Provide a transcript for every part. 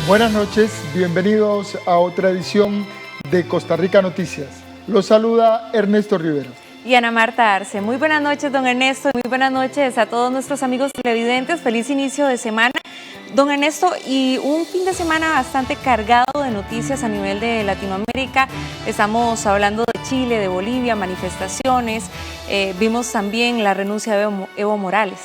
Buenas noches, bienvenidos a otra edición de Costa Rica Noticias. Los saluda Ernesto Rivera. Y Ana Marta Arce. Muy buenas noches, don Ernesto, muy buenas noches a todos nuestros amigos televidentes. Feliz inicio de semana. Don Ernesto, y un fin de semana bastante cargado de noticias a nivel de Latinoamérica. Estamos hablando de Chile, de Bolivia, manifestaciones. Vimos también la renuncia de Evo Morales.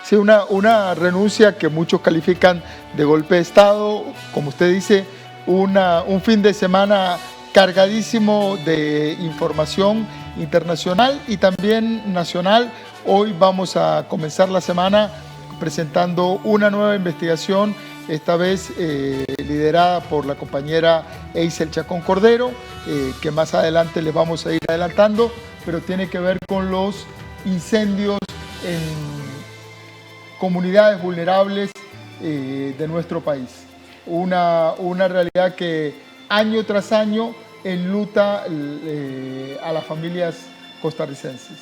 Sí, una renuncia que muchos califican de golpe de Estado. Como usted dice, un fin de semana cargadísimo de información internacional y también nacional. Hoy vamos a comenzar la semana presentando una nueva investigación, esta vez liderada por la compañera Eisel Chacón Cordero, que más adelante les vamos a ir adelantando, pero tiene que ver con los incendios en comunidades vulnerables de nuestro país. Una realidad que año tras año enluta a las familias costarricenses.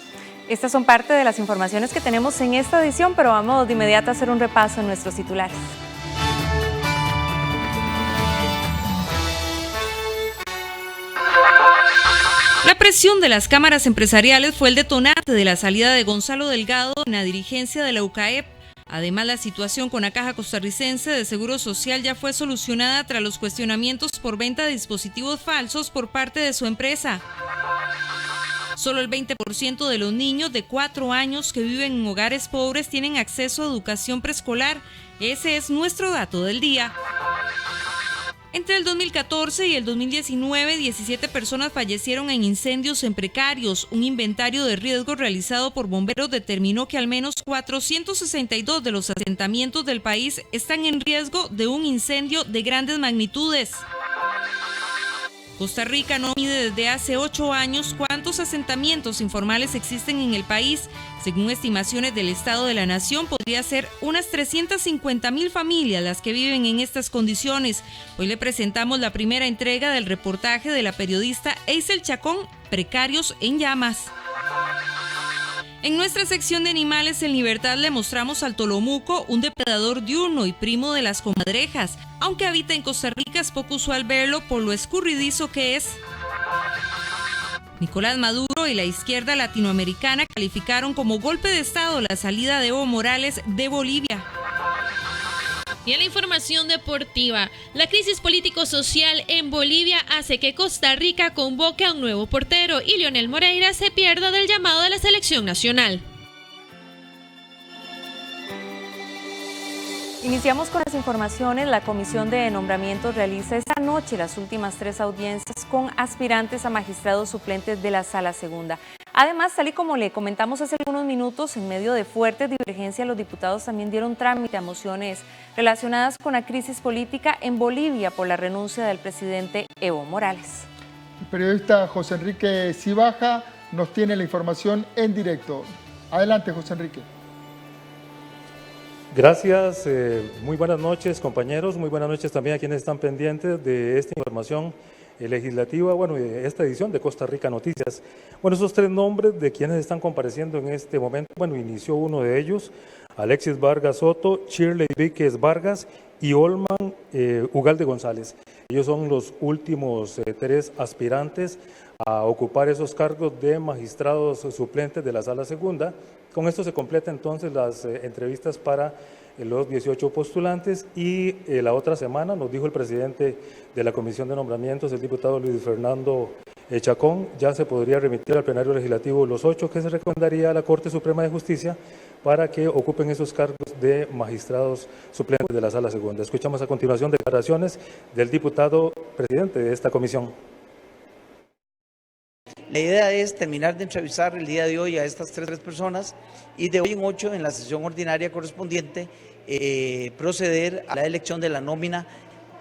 Estas son parte de las informaciones que tenemos en esta edición, pero vamos de inmediato a hacer un repaso en nuestros titulares. La presión de las cámaras empresariales fue el detonante de la salida de Gonzalo Delgado en la dirigencia de la UCAEP. Además, la situación con la Caja Costarricense de Seguro Social ya fue solucionada tras los cuestionamientos por venta de dispositivos falsos por parte de su empresa. Solo el 20% de los niños de 4 años que viven en hogares pobres tienen acceso a educación preescolar. Ese es nuestro dato del día. Entre el 2014 y el 2019, 17 personas fallecieron en incendios en precarios. Un inventario de riesgo realizado por bomberos determinó que al menos 462 de los asentamientos del país están en riesgo de un incendio de grandes magnitudes. Costa Rica no mide desde hace 8 años cuántos asentamientos informales existen en el país. Según estimaciones del Estado de la Nación, podría ser unas 350,000 familias las que viven en estas condiciones. Hoy le presentamos la primera entrega del reportaje de la periodista Eisel Chacón, Precarios en Llamas. En nuestra sección de animales en libertad le mostramos al tolomuco, un depredador diurno y primo de las comadrejas. Aunque habita en Costa Rica, es poco usual verlo por lo escurridizo que es. Nicolás Maduro y la izquierda latinoamericana calificaron como golpe de Estado la salida de Evo Morales de Bolivia. Y en la información deportiva, la crisis político-social en Bolivia hace que Costa Rica convoque a un nuevo portero y Leonel Moreira se pierda del llamado de la selección nacional. Iniciamos con las informaciones. La Comisión de Nombramientos realiza esta noche las últimas 3 audiencias con aspirantes a magistrados suplentes de la Sala Segunda. Además, tal y como le comentamos hace algunos minutos, en medio de fuertes divergencias, los diputados también dieron trámite a mociones relacionadas con la crisis política en Bolivia por la renuncia del presidente Evo Morales. El periodista José Enrique Cibaja nos tiene la información en directo. Adelante, José Enrique. Gracias, muy buenas noches compañeros, muy buenas noches también a quienes están pendientes de esta información legislativa, de esta edición de Costa Rica Noticias. Esos 3 nombres de quienes están compareciendo en este momento, inició uno de ellos, Alexis Vargas Soto, Shirley Víquez Vargas y Olman Ugalde González. Ellos son los últimos 3 aspirantes a ocupar esos cargos de magistrados suplentes de la Sala Segunda. Con esto se completan entonces las entrevistas para los 18 postulantes y la otra semana, nos dijo el presidente de la Comisión de Nombramientos, el diputado Luis Fernando Chacón, ya se podría remitir al plenario legislativo los 8 que se recomendaría a la Corte Suprema de Justicia para que ocupen esos cargos de magistrados suplentes de la Sala Segunda. Escuchamos a continuación declaraciones del diputado presidente de esta comisión. La idea es terminar de entrevistar el día de hoy a estas 3 personas y de hoy en 8 en la sesión ordinaria correspondiente proceder a la elección de la nómina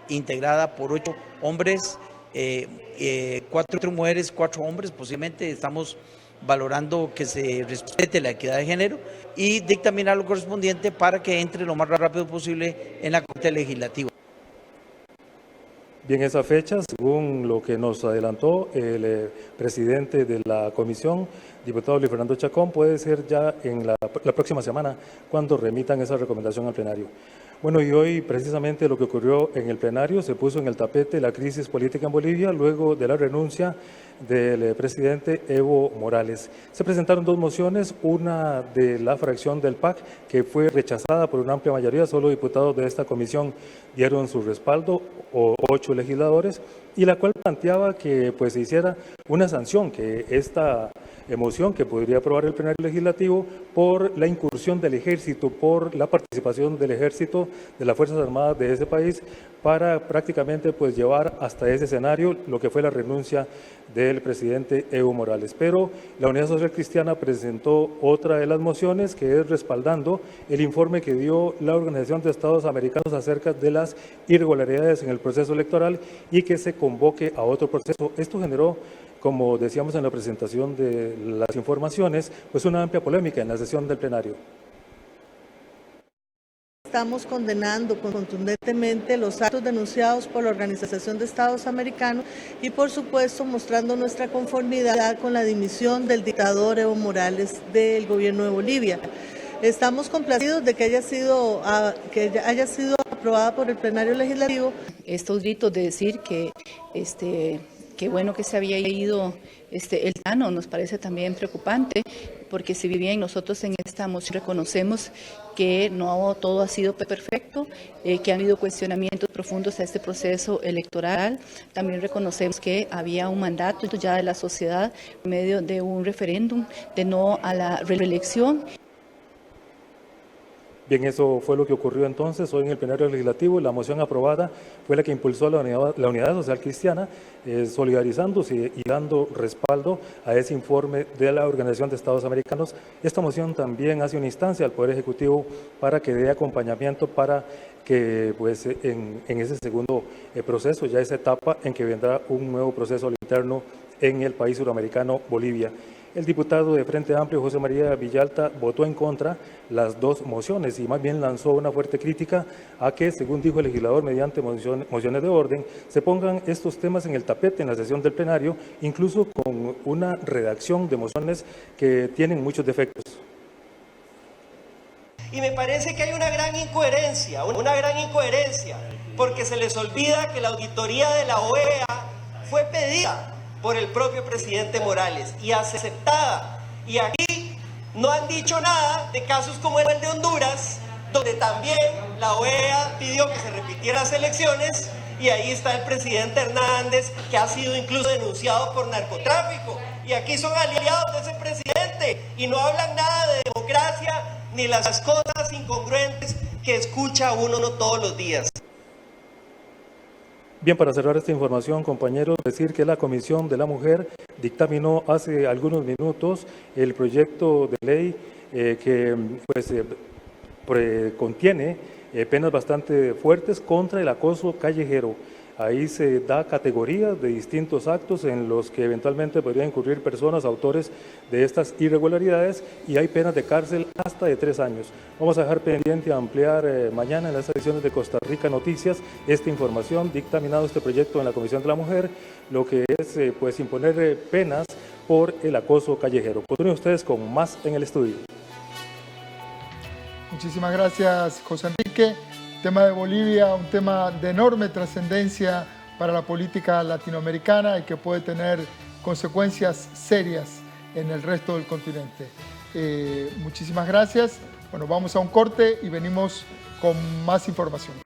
integrada por 8 hombres, 4 mujeres, 4 hombres. Posiblemente estamos valorando que se respete la equidad de género y dictaminar lo correspondiente para que entre lo más rápido posible en la Corte Legislativa. Bien, esa fecha, según lo que nos adelantó el presidente de la comisión, diputado Luis Fernando Chacón, puede ser ya en la próxima semana cuando remitan esa recomendación al plenario. Bueno, y hoy precisamente lo que ocurrió en el plenario, se puso en el tapete la crisis política en Bolivia luego de la renuncia del presidente Evo Morales. Se presentaron dos mociones, una de la fracción del PAC que fue rechazada por una amplia mayoría, solo diputados de esta comisión dieron su respaldo, o 8 legisladores, y la cual planteaba que pues se hiciera una sanción, que esta moción que podría aprobar el plenario legislativo por la incursión del ejército, por la participación del ejército, de las Fuerzas Armadas de ese país, para prácticamente pues llevar hasta ese escenario lo que fue la renuncia del presidente Evo Morales. Pero la Unidad Social Cristiana presentó otra de las mociones, que es respaldando el informe que dio la Organización de Estados Americanos acerca de las irregularidades en el proceso electoral y que se convoque a otro proceso. Esto generó, como decíamos en la presentación de las informaciones, pues una amplia polémica en la sesión del plenario. Estamos condenando contundentemente los actos denunciados por la Organización de Estados Americanos y, por supuesto, mostrando nuestra conformidad con la dimisión del dictador Evo Morales del gobierno de Bolivia. Estamos complacidos de que haya sido aprobada por el plenario legislativo. Estos gritos de decir que qué bueno que se había ido el Tano nos parece también preocupante, porque si bien nosotros en esta moción reconocemos que no todo ha sido perfecto, que han habido cuestionamientos profundos a este proceso electoral, también reconocemos que había un mandato ya de la sociedad en medio de un referéndum de no a la reelección. Bien, eso fue lo que ocurrió entonces hoy en el plenario legislativo. La moción aprobada fue la que impulsó la Unidad Social Cristiana, solidarizándose y dando respaldo a ese informe de la Organización de Estados Americanos. Esta moción también hace una instancia al Poder Ejecutivo para que dé acompañamiento para que pues, en ese segundo proceso, ya esa etapa en que vendrá un nuevo proceso interno en el país suramericano, Bolivia. El diputado de Frente Amplio, José María Villalta, votó en contra las dos mociones y más bien lanzó una fuerte crítica a que, según dijo el legislador, mediante mociones de orden, se pongan estos temas en el tapete en la sesión del plenario, incluso con una redacción de mociones que tienen muchos defectos. Y me parece que hay una gran incoherencia, porque se les olvida que la auditoría de la OEA fue pedida por el propio presidente Morales y aceptada. Y aquí no han dicho nada de casos como el de Honduras, donde también la OEA pidió que se repitieran las elecciones, y ahí está el presidente Hernández, que ha sido incluso denunciado por narcotráfico. Y aquí son aliados de ese presidente y no hablan nada de democracia ni las cosas incongruentes que escucha uno todos los días. Bien, para cerrar esta información, compañeros, decir que la Comisión de la Mujer dictaminó hace algunos minutos el proyecto de ley que pues, contiene penas bastante fuertes contra el acoso callejero. Ahí se da categorías de distintos actos en los que eventualmente podrían incurrir personas autores de estas irregularidades y hay penas de cárcel hasta de 3 años. Vamos a dejar pendiente a ampliar mañana en las ediciones de Costa Rica Noticias esta información, dictaminado este proyecto en la Comisión de la Mujer, lo que es pues imponer penas por el acoso callejero. Continúen ustedes con más en el estudio. Muchísimas gracias, José Enrique. El tema de Bolivia, un tema de enorme trascendencia para la política latinoamericana y que puede tener consecuencias serias en el resto del continente. Muchísimas gracias. Bueno, vamos a un corte y venimos con más información.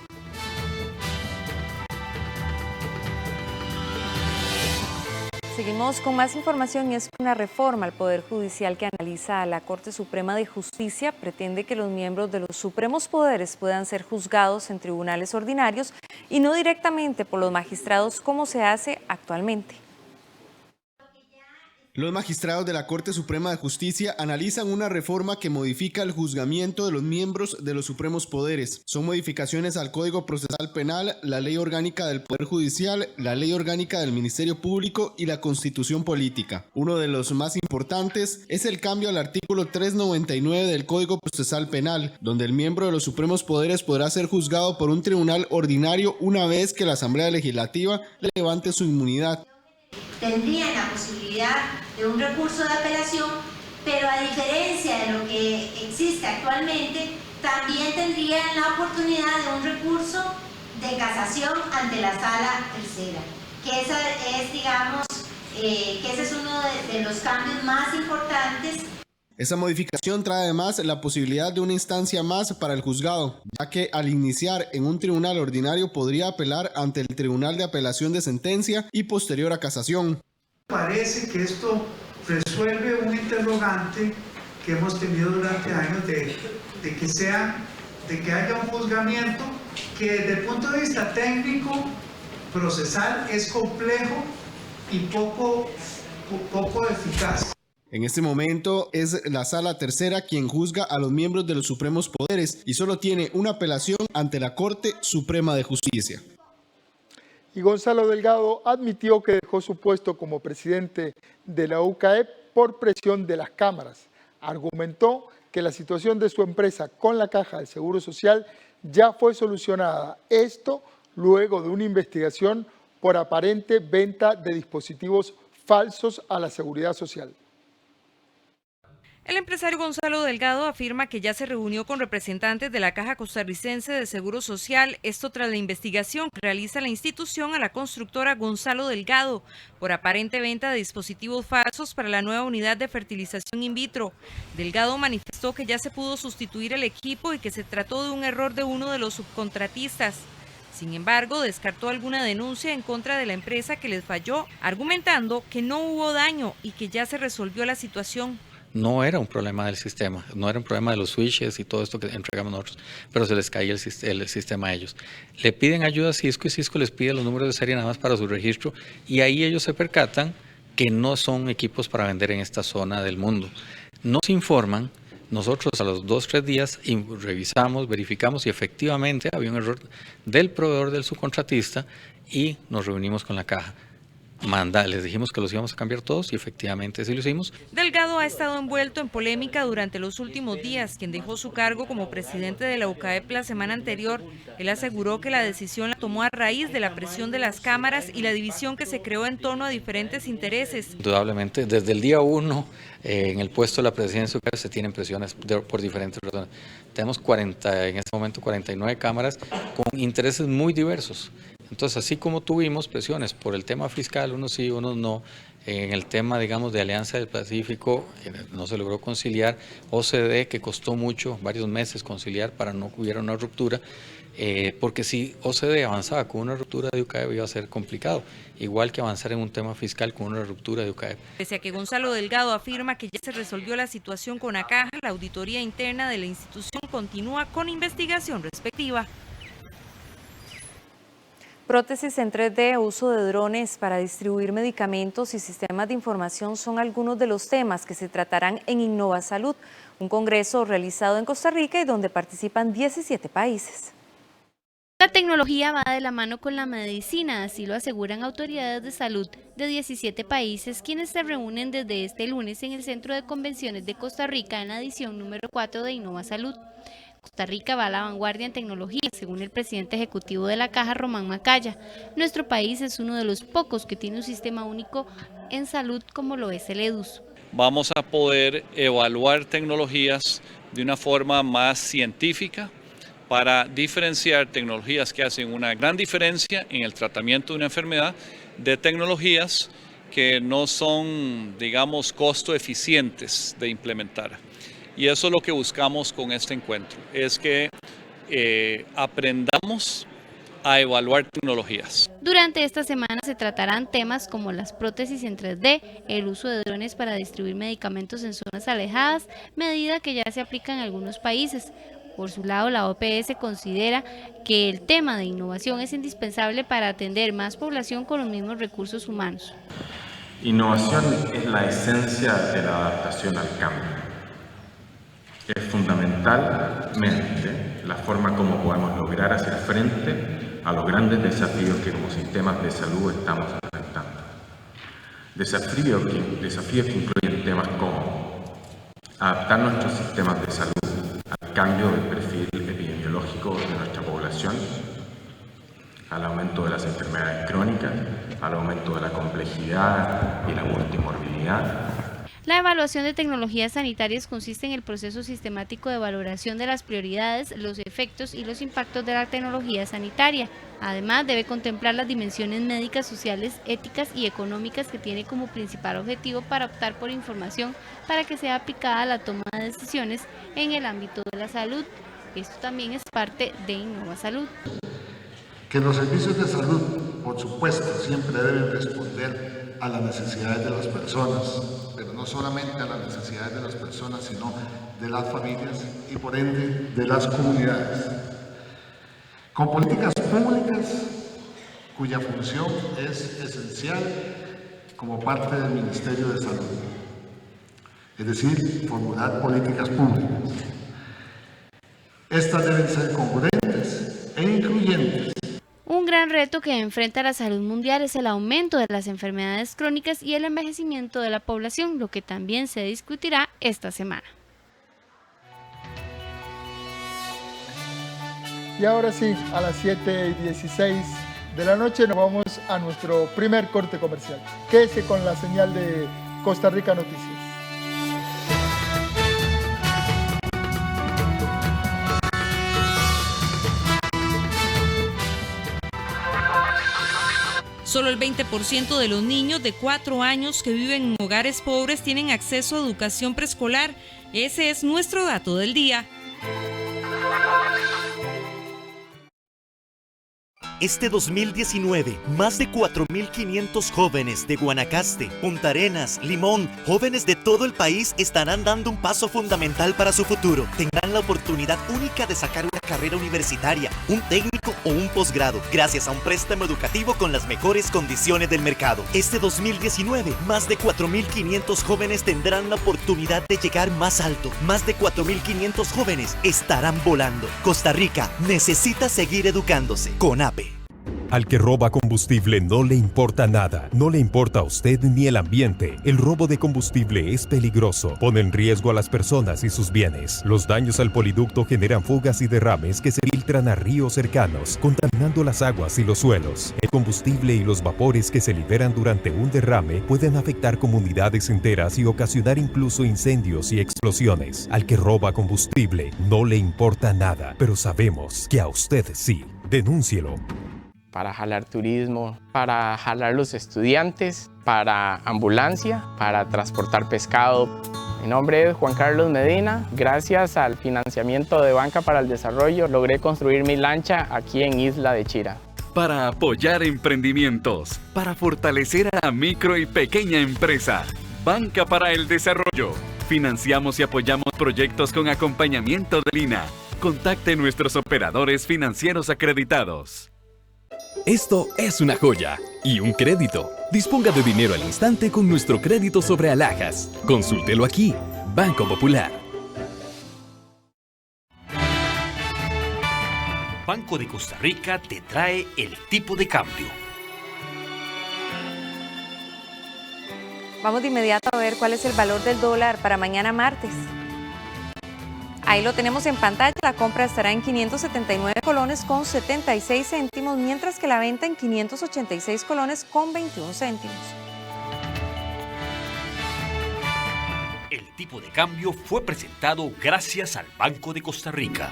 Seguimos con más información y es una reforma al Poder Judicial que analiza a la Corte Suprema de Justicia. Pretende que los miembros de los supremos poderes puedan ser juzgados en tribunales ordinarios y no directamente por los magistrados como se hace actualmente. Los magistrados de la Corte Suprema de Justicia analizan una reforma que modifica el juzgamiento de los miembros de los supremos poderes. Son modificaciones al Código Procesal Penal, la Ley Orgánica del Poder Judicial, la Ley Orgánica del Ministerio Público y la Constitución Política. Uno de los más importantes es el cambio al artículo 399 del Código Procesal Penal, donde el miembro de los supremos poderes podrá ser juzgado por un tribunal ordinario una vez que la Asamblea Legislativa le levante su inmunidad. Tendrían la posibilidad de un recurso de apelación, pero a diferencia de lo que existe actualmente, también tendrían la oportunidad de un recurso de casación ante la Sala Tercera, que esa es, digamos, que ese es uno de los cambios más importantes. Esa modificación trae además la posibilidad de una instancia más para el juzgado, ya que al iniciar en un tribunal ordinario podría apelar ante el Tribunal de Apelación de Sentencia y posterior a casación. Parece que esto resuelve un interrogante que hemos tenido durante años de que haya un juzgamiento que desde el punto de vista técnico, procesal, es complejo y poco eficaz. En este momento es la Sala Tercera quien juzga a los miembros de los supremos poderes y solo tiene una apelación ante la Corte Suprema de Justicia. Y Gonzalo Delgado admitió que dejó su puesto como presidente de la UCAEP por presión de las cámaras. Argumentó que la situación de su empresa con la Caja del Seguro Social ya fue solucionada. Esto luego de una investigación por aparente venta de dispositivos falsos a la Seguridad Social. El empresario Gonzalo Delgado afirma que ya se reunió con representantes de la Caja Costarricense de Seguro Social, esto tras la investigación que realiza la institución a la constructora Gonzalo Delgado por aparente venta de dispositivos falsos para la nueva unidad de fertilización in vitro. Delgado manifestó que ya se pudo sustituir el equipo y que se trató de un error de uno de los subcontratistas. Sin embargo, descartó alguna denuncia en contra de la empresa que les falló, argumentando que no hubo daño y que ya se resolvió la situación. No era un problema del sistema, no era un problema de los switches y todo esto que entregamos nosotros, pero se les caía el sistema a ellos. Le piden ayuda a Cisco y Cisco les pide los números de serie nada más para su registro y ahí ellos se percatan que no son equipos para vender en esta zona del mundo. Nos informan, nosotros a los 2-3 días revisamos, verificamos y efectivamente había un error del proveedor del subcontratista y nos reunimos con la caja. Les dijimos que los íbamos a cambiar todos y efectivamente sí lo hicimos. Delgado ha estado envuelto en polémica durante los últimos días, quien dejó su cargo como presidente de la UCAEP la semana anterior. Él aseguró que la decisión la tomó a raíz de la presión de las cámaras y la división que se creó en torno a diferentes intereses. Indudablemente, desde el día 1 en el puesto de la presidencia de UCAEP se tienen presiones por diferentes razones. Tenemos en este momento 49 cámaras con intereses muy diversos. Entonces, así como tuvimos presiones por el tema fiscal, unos sí, unos no, en el tema, digamos, de Alianza del Pacífico, que no se logró conciliar, OCDE, que costó mucho, varios meses conciliar para no hubiera una ruptura, porque si OCDE avanzaba con una ruptura de UCAEP iba a ser complicado, igual que avanzar en un tema fiscal con una ruptura de UCAEP. Pese a que Gonzalo Delgado afirma que ya se resolvió la situación con la Caja, la auditoría interna de la institución continúa con investigación respectiva. Prótesis en 3D, uso de drones para distribuir medicamentos y sistemas de información son algunos de los temas que se tratarán en Innovasalud, un congreso realizado en Costa Rica y donde participan 17 países. La tecnología va de la mano con la medicina, así lo aseguran autoridades de salud de 17 países, quienes se reúnen desde este lunes en el Centro de Convenciones de Costa Rica en la edición número 4 de Innovasalud. Costa Rica va a la vanguardia en tecnología, según el presidente ejecutivo de la Caja, Román Macaya. Nuestro país es uno de los pocos que tiene un sistema único en salud como lo es el EDUS. Vamos a poder evaluar tecnologías de una forma más científica para diferenciar tecnologías que hacen una gran diferencia en el tratamiento de una enfermedad de tecnologías que no son, digamos, costo eficientes de implementar. Y eso es lo que buscamos con este encuentro, es que aprendamos a evaluar tecnologías. Durante esta semana se tratarán temas como las prótesis en 3D, el uso de drones para distribuir medicamentos en zonas alejadas, medida que ya se aplica en algunos países. Por su lado, la OPS considera que el tema de innovación es indispensable para atender más población con los mismos recursos humanos. Innovación es la esencia de la adaptación al cambio. Es fundamentalmente la forma como podemos lograr hacer frente a los grandes desafíos que como sistemas de salud estamos enfrentando. Desafíos que incluyen temas como adaptar nuestros sistemas de salud al cambio del perfil epidemiológico de nuestra población, al aumento de las enfermedades crónicas, al aumento de la complejidad y la multimorbilidad. La evaluación de tecnologías sanitarias consiste en el proceso sistemático de valoración de las prioridades, los efectos y los impactos de la tecnología sanitaria. Además, debe contemplar las dimensiones médicas, sociales, éticas y económicas que tiene como principal objetivo para optar por información para que sea aplicada a la toma de decisiones en el ámbito de la salud. Esto también es parte de Innova Salud. Que los servicios de salud, por supuesto, siempre deben responder a las necesidades de las personas, pero no solamente a las necesidades de las personas, sino de las familias y por ende de las comunidades. Con políticas públicas cuya función es esencial como parte del Ministerio de Salud, es decir, formular políticas públicas. Estas deben ser congruentes e incluyentes. Un gran reto que enfrenta la salud mundial es el aumento de las enfermedades crónicas y el envejecimiento de la población, lo que también se discutirá esta semana. Y ahora sí, a las 7:16 de la noche nos vamos a nuestro primer corte comercial. Quédese con la señal de Costa Rica Noticias. Solo el 20% de los niños de 4 años que viven en hogares pobres tienen acceso a educación preescolar. Ese es nuestro dato del día. Este 2019, más de 4.500 jóvenes de Guanacaste, Punta Arenas, Limón, jóvenes de todo el país estarán dando un paso fundamental para su futuro. Tendrán la oportunidad única de sacar una carrera universitaria, un técnico o un posgrado, gracias a un préstamo educativo con las mejores condiciones del mercado. Este 2019, más de 4.500 jóvenes tendrán la oportunidad de llegar más alto. Más de 4.500 jóvenes estarán volando. Costa Rica necesita seguir educándose. CONAPE. Al que roba combustible no le importa nada, no le importa a usted ni el ambiente. El robo de combustible es peligroso, pone en riesgo a las personas y sus bienes. Los daños al poliducto generan fugas y derrames que se filtran a ríos cercanos, contaminando las aguas y los suelos. El combustible y los vapores que se liberan durante un derrame pueden afectar comunidades enteras y ocasionar incluso incendios y explosiones. Al que roba combustible no le importa nada, pero sabemos que a usted sí. Denúncielo. Para jalar turismo, para jalar los estudiantes, para ambulancia, para transportar pescado. Mi nombre es Juan Carlos Medina. Gracias al financiamiento de Banca para el Desarrollo logré construir mi lancha aquí en Isla de Chira. Para apoyar emprendimientos, para fortalecer a la micro y pequeña empresa. Banca para el Desarrollo. Financiamos y apoyamos proyectos con acompañamiento del INA. Contacte nuestros operadores financieros acreditados. Esto es una joya y un crédito. Disponga de dinero al instante con nuestro crédito sobre alhajas. Consúltelo aquí, Banco Popular. Banco de Costa Rica te trae el tipo de cambio. Vamos de inmediato a ver cuál es el valor del dólar para mañana martes. Ahí lo tenemos en pantalla, la compra estará en 579 colones con 76 céntimos, mientras que la venta en 586 colones con 21 céntimos. El tipo de cambio fue presentado gracias al Banco de Costa Rica.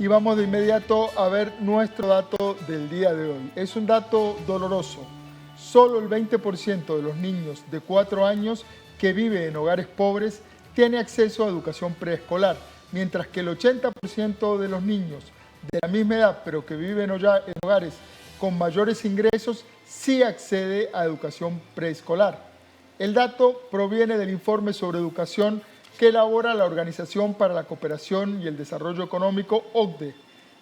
Y vamos de inmediato a ver nuestro dato del día de hoy. Es un dato doloroso. Solo el 20% de los niños de 4 años que viven en hogares pobres tiene acceso a educación preescolar, mientras que el 80% de los niños de la misma edad, pero que viven en hogares con mayores ingresos, sí accede a educación preescolar. El dato proviene del informe sobre educación que elabora la Organización para la Cooperación y el Desarrollo Económico, OCDE,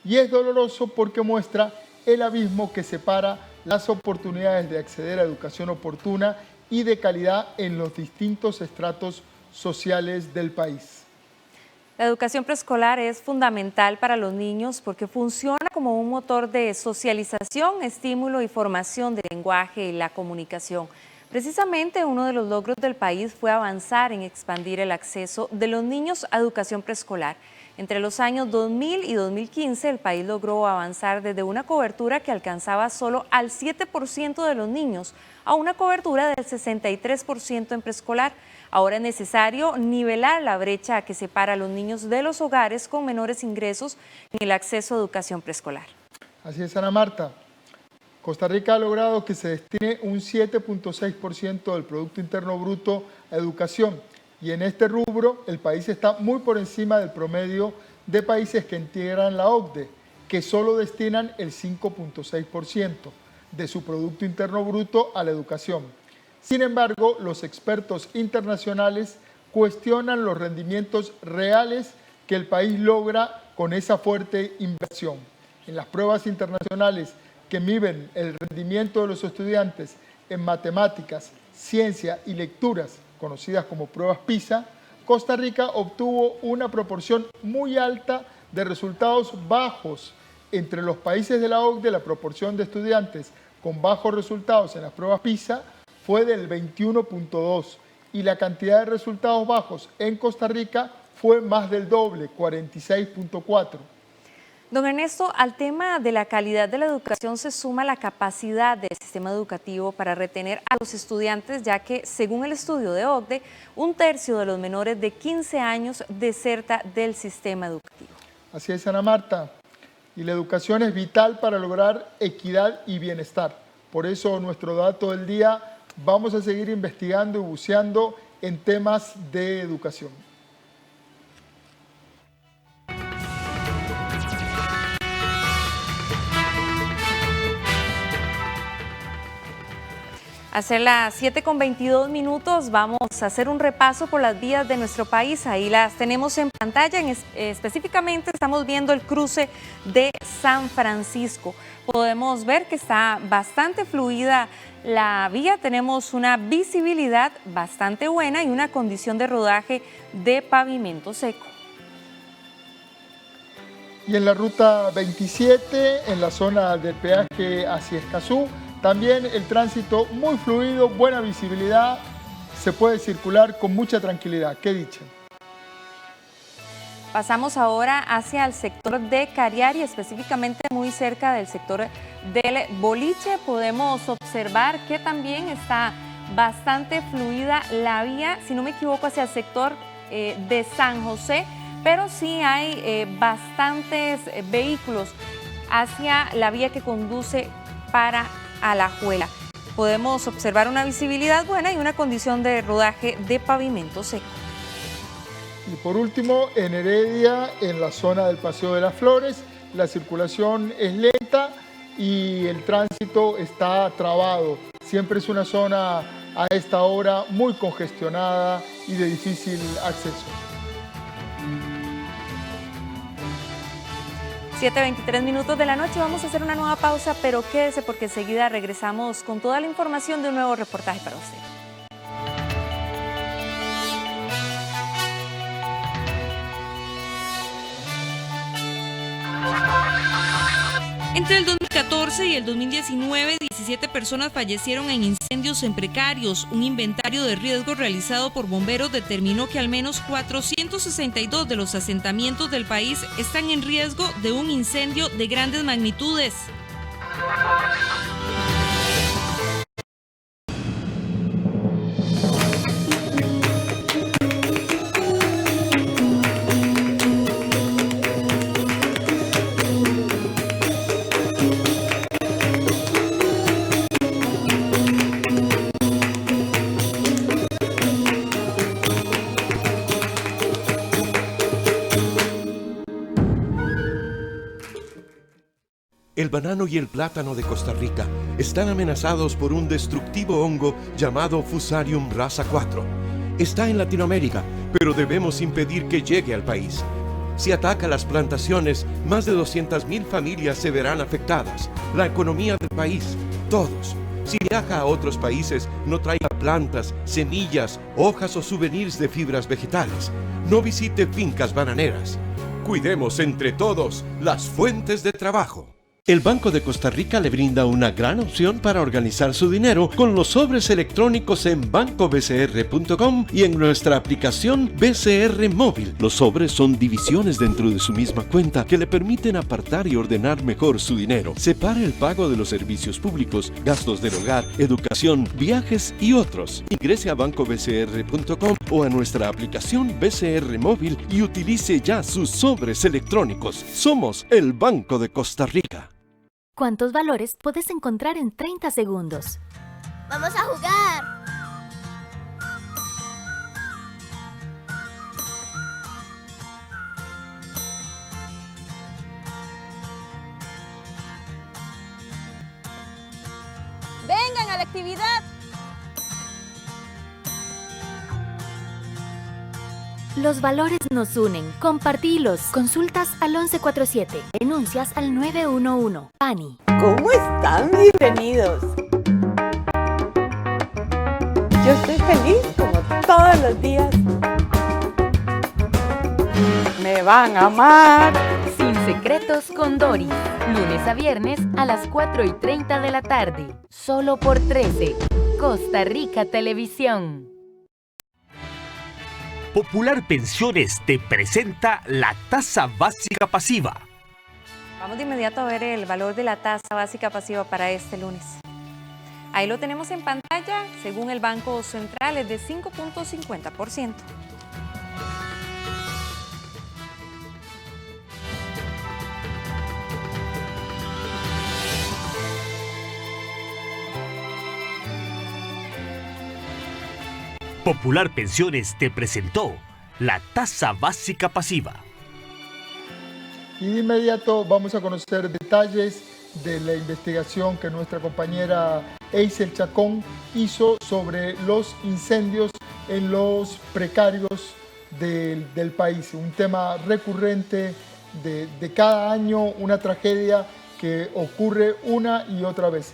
y es doloroso porque muestra el abismo que separa las oportunidades de acceder a educación oportuna y de calidad en los distintos estratos sociales del país. La educación preescolar es fundamental para los niños porque funciona como un motor de socialización, estímulo y formación del lenguaje y la comunicación. Precisamente uno de los logros del país fue avanzar en expandir el acceso de los niños a educación preescolar. Entre los años 2000 y 2015, el país logró avanzar desde una cobertura que alcanzaba solo al 7% de los niños a una cobertura del 63% en preescolar. Ahora es necesario nivelar la brecha que separa a los niños de los hogares con menores ingresos en el acceso a educación preescolar. Así es, Ana Marta. Costa Rica ha logrado que se destine un 7.6% del Producto Interno Bruto a educación. Y en este rubro, el país está muy por encima del promedio de países que integran la OCDE, que solo destinan el 5.6% de su Producto Interno Bruto a la educación. Sin embargo, los expertos internacionales cuestionan los rendimientos reales que el país logra con esa fuerte inversión. En las pruebas internacionales que miden el rendimiento de los estudiantes en matemáticas, ciencia y lecturas, conocidas como pruebas PISA, Costa Rica obtuvo una proporción muy alta de resultados bajos. Entre los países de la OCDE, la proporción de estudiantes con bajos resultados en las pruebas PISA fue del 21.2 y la cantidad de resultados bajos en Costa Rica fue más del doble, 46.4. Don Ernesto, al tema de la calidad de la educación se suma la capacidad del sistema educativo para retener a los estudiantes, ya que, según el estudio de OCDE, 1/3 de los menores de 15 años deserta del sistema educativo. Así es, Ana Marta. Y la educación es vital para lograr equidad y bienestar. Por eso, nuestro dato del día, vamos a seguir investigando y buceando en temas de educación. A ser las 7:22, vamos a hacer un repaso por las vías de nuestro país. Ahí las tenemos en pantalla. Específicamente estamos viendo el cruce de San Francisco. Podemos ver que está bastante fluida la vía. Tenemos una visibilidad bastante buena y una condición de rodaje de pavimento seco. Y en la ruta 27, en la zona del peaje hacia Escazú, también el tránsito muy fluido, buena visibilidad, se puede circular con mucha tranquilidad. ¿Qué dicha? Pasamos ahora hacia el sector de Cariari, específicamente muy cerca del sector del Boliche. Podemos observar que también está bastante fluida la vía, si no me equivoco, hacia el sector de San José, pero sí hay bastantes vehículos hacia la vía que conduce para Alajuela. Podemos observar una visibilidad buena y una condición de rodaje de pavimento seco. Y por último, en Heredia, en la zona del Paseo de las Flores, la circulación es lenta y el tránsito está trabado. Siempre es una zona a esta hora muy congestionada y de difícil acceso. 7:23 de la noche, vamos a hacer una nueva pausa, pero quédese porque enseguida regresamos con toda la información de un nuevo reportaje para usted. Entre el 2014 y el 2019, 17 personas fallecieron en incendios en precarios. Un inventario de riesgo realizado por bomberos determinó que al menos 462 de los asentamientos del país están en riesgo de un incendio de grandes magnitudes. El banano y el plátano de Costa Rica están amenazados por un destructivo hongo llamado Fusarium raza 4. Está en Latinoamérica, pero debemos impedir que llegue al país. Si ataca las plantaciones, más de 200,000 familias se verán afectadas. La economía del país, todos. Si viaja a otros países, no traiga plantas, semillas, hojas o souvenirs de fibras vegetales. No visite fincas bananeras. Cuidemos entre todos las fuentes de trabajo. El Banco de Costa Rica le brinda una gran opción para organizar su dinero con los sobres electrónicos en bancobcr.com y en nuestra aplicación BCR Móvil. Los sobres son divisiones dentro de su misma cuenta que le permiten apartar y ordenar mejor su dinero. Separe el pago de los servicios públicos, gastos del hogar, educación, viajes y otros. Ingrese a bancobcr.com o a nuestra aplicación BCR Móvil y utilice ya sus sobres electrónicos. Somos el Banco de Costa Rica. ¿Cuántos valores puedes encontrar en 30 segundos? ¡Vamos a jugar! ¡Vengan a la actividad! Los valores nos unen. Compartilos. Consultas al 1147. Denuncias al 911. PANI. ¿Cómo están? Bienvenidos. Yo estoy feliz como todos los días. Me van a amar. Sin secretos con Doris. Lunes a viernes a las 4:30 de la tarde. Solo por 13. Costa Rica Televisión. Popular Pensiones te presenta la tasa básica pasiva. Vamos de inmediato a ver el valor de la tasa básica pasiva para este lunes. Ahí lo tenemos en pantalla, según el Banco Central es de 5.50%. Popular Pensiones te presentó la tasa básica pasiva. Y de inmediato vamos a conocer detalles de la investigación que nuestra compañera Eisel Chacón hizo sobre los incendios en los precarios del país. Un tema recurrente de cada año, una tragedia que ocurre una y otra vez.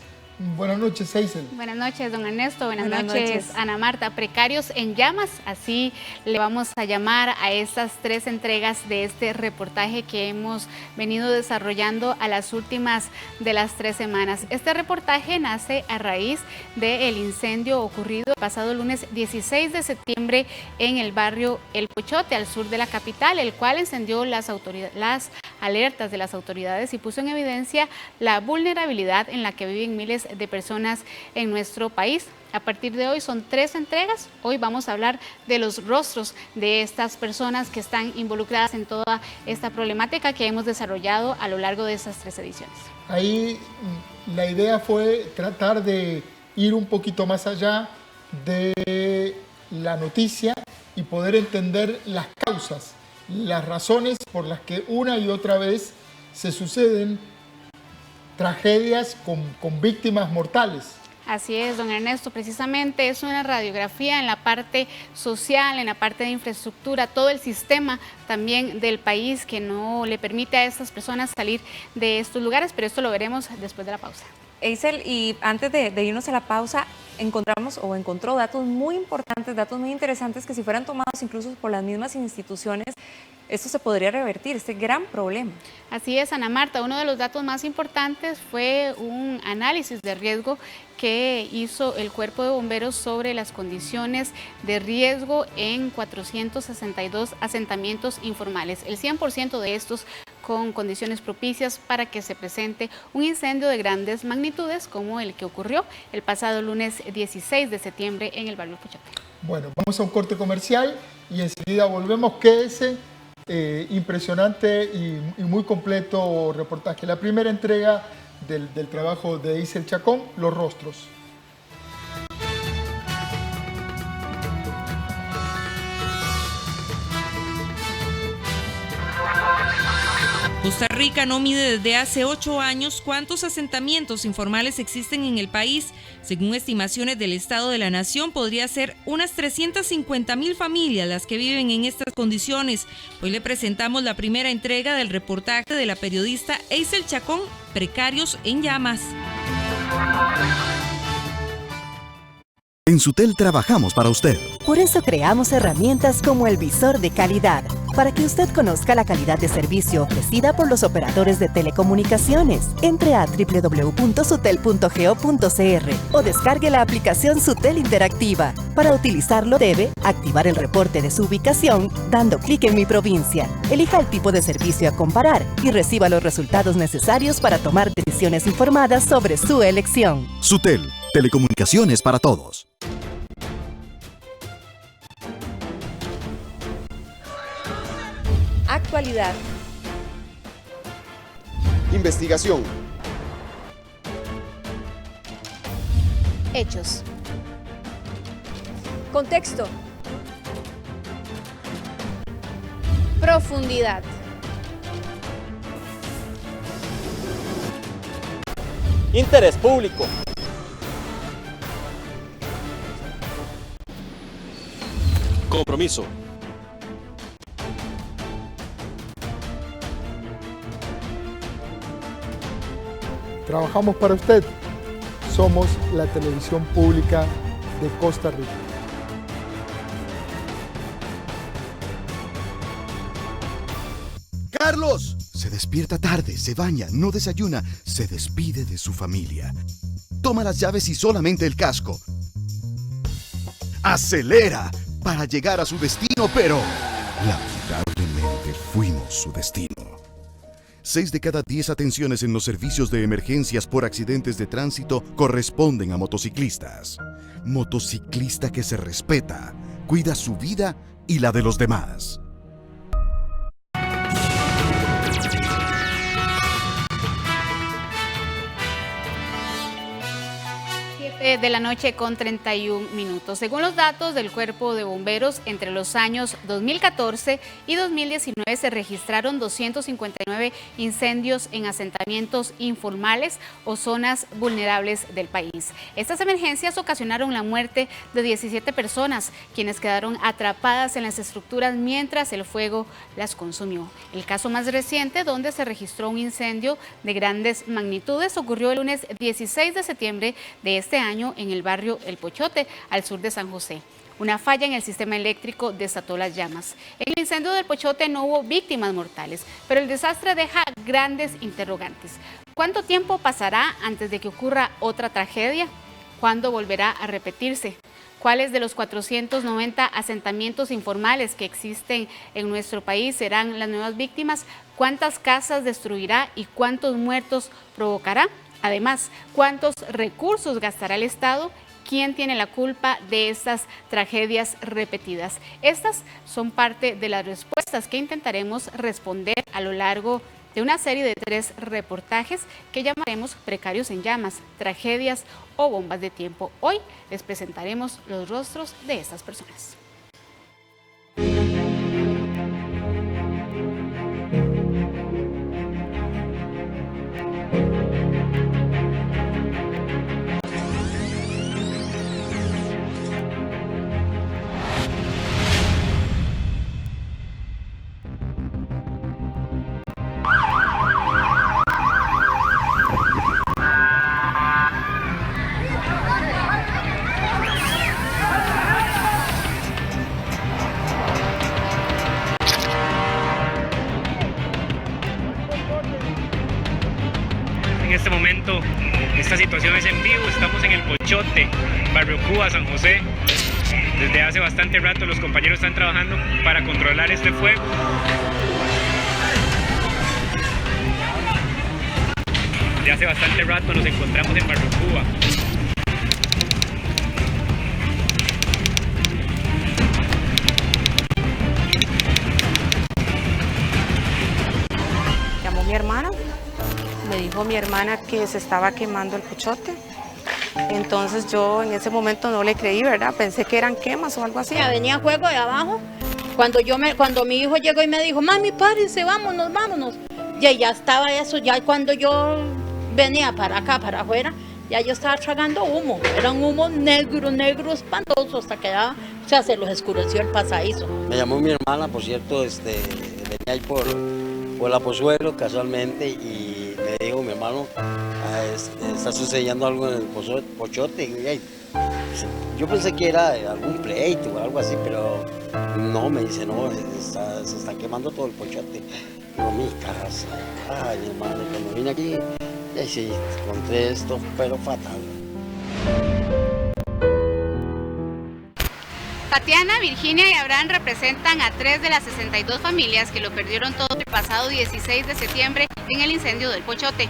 Buenas noches, Eisel. Buenas noches, don Ernesto. Buenas noches, Ana Marta. Precarios en llamas, así le vamos a llamar a estas 3 entregas de este reportaje que hemos venido desarrollando a las últimas de las 3 semanas. Este reportaje nace a raíz del incendio ocurrido el pasado lunes 16 de septiembre en el barrio El Pochote, al sur de la capital, el cual encendió las alertas de las autoridades y puso en evidencia la vulnerabilidad en la que viven miles de personas en nuestro país. A partir de hoy son 3 entregas. Hoy vamos a hablar de los rostros de estas personas que están involucradas en toda esta problemática que hemos desarrollado a lo largo de esas 3 ediciones. Ahí la idea fue tratar de ir un poquito más allá de la noticia y poder entender las causas, las razones por las que una y otra vez se suceden tragedias con víctimas mortales. Así es, don Ernesto, precisamente es una radiografía en la parte social, en la parte de infraestructura, todo el sistema también del país que no le permite a estas personas salir de estos lugares, pero esto lo veremos después de la pausa. Eisel, y antes de irnos a la pausa, encontró datos muy importantes, datos muy interesantes que si fueran tomados incluso por las mismas instituciones, esto se podría revertir, este gran problema. Así es, Ana Marta, uno de los datos más importantes fue un análisis de riesgo que hizo el Cuerpo de Bomberos sobre las condiciones de riesgo en 462 asentamientos informales. El 100% de estos con condiciones propicias para que se presente un incendio de grandes magnitudes como el que ocurrió el pasado lunes 16 de septiembre en el barrio Pochote. Bueno, vamos a un corte comercial y enseguida volvemos. Quédese, impresionante y muy completo reportaje. La primera entrega del trabajo de Eisel Chacón, Los Rostros. Costa Rica no mide desde hace 8 años cuántos asentamientos informales existen en el país. Según estimaciones del Estado de la Nación, podría ser unas 350,000 familias las que viven en estas condiciones. Hoy le presentamos la primera entrega del reportaje de la periodista Eisel Chacón, Precarios en Llamas. En Sutel trabajamos para usted. Por eso creamos herramientas como el visor de calidad, para que usted conozca la calidad de servicio ofrecida por los operadores de telecomunicaciones. Entre a www.sutel.go.cr o descargue la aplicación Sutel Interactiva. Para utilizarlo debe activar el reporte de su ubicación dando clic en Mi Provincia. Elija el tipo de servicio a comparar y reciba los resultados necesarios para tomar decisiones informadas sobre su elección. Sutel, telecomunicaciones para todos. Actualidad. Investigación. Hechos. Contexto. Profundidad. Interés público. Compromiso. Trabajamos para usted. Somos la televisión pública de Costa Rica. ¡Carlos! Se despierta tarde, se baña, no desayuna, se despide de su familia. Toma las llaves y solamente el casco. Acelera para llegar a su destino, pero lamentablemente fuimos su destino. 6 de cada 10 atenciones en los servicios de emergencias por accidentes de tránsito corresponden a motociclistas. Motociclista que se respeta, cuida su vida y la de los demás. 7 de la noche con 31 minutos. Según los datos del Cuerpo de Bomberos, entre los años 2014 y 2019 se registraron 259 incendios en asentamientos informales o zonas vulnerables del país. Estas emergencias ocasionaron la muerte de 17 personas, quienes quedaron atrapadas en las estructuras mientras el fuego las consumió. El caso más reciente, donde se registró un incendio de grandes magnitudes, ocurrió el lunes 16 de septiembre de este año en el barrio El Pochote, al sur de San José. Una falla en el sistema eléctrico desató las llamas. En el incendio del Pochote no hubo víctimas mortales, pero el desastre deja grandes interrogantes. ¿Cuánto tiempo pasará antes de que ocurra otra tragedia? ¿Cuándo volverá a repetirse? ¿Cuáles de los 490 asentamientos informales que existen en nuestro país serán las nuevas víctimas? ¿Cuántas casas destruirá y cuántos muertos provocará? Además, ¿cuántos recursos gastará el Estado? ¿Quién tiene la culpa de estas tragedias repetidas? Estas son parte de las respuestas que intentaremos responder a lo largo de una serie de 3 reportajes que llamaremos Precarios en Llamas, Tragedias o Bombas de Tiempo. Hoy les presentaremos los rostros de estas personas. En este momento, esta situación es en vivo, estamos en el Pochote, Barrio Cuba, San José. Desde hace bastante rato los compañeros están trabajando para controlar este fuego. Desde hace bastante rato nos encontramos en Barrio Cuba. Llamó mi hermana. Me dijo mi hermana que se estaba quemando el Pochote. Entonces yo en ese momento no le creí, ¿verdad? Pensé que eran quemas o algo así. Venía fuego de abajo. Cuando mi hijo llegó y me dijo, mami, párense, vámonos, vámonos. Ya estaba eso, ya cuando yo venía para acá, para afuera, ya yo estaba tragando humo. Era un humo negro, espantoso, hasta que ya, se los oscureció el pasadizo. Me llamó mi hermana, por cierto, venía ahí por la Pozuelo casualmente y me dijo mi hermano, está sucediendo algo en el Pochote. Y Yo pensé que era algún pleito o algo así, pero no, me dice, no, se está quemando todo el pochote. Digo, mi casa. Ay, hermano, cuando vine aquí, ya sí, encontré esto, pero fatal. Tatiana, Virginia y Abraham representan a 3 de las 62 familias que lo perdieron todo el pasado 16 de septiembre en el incendio del Pochote.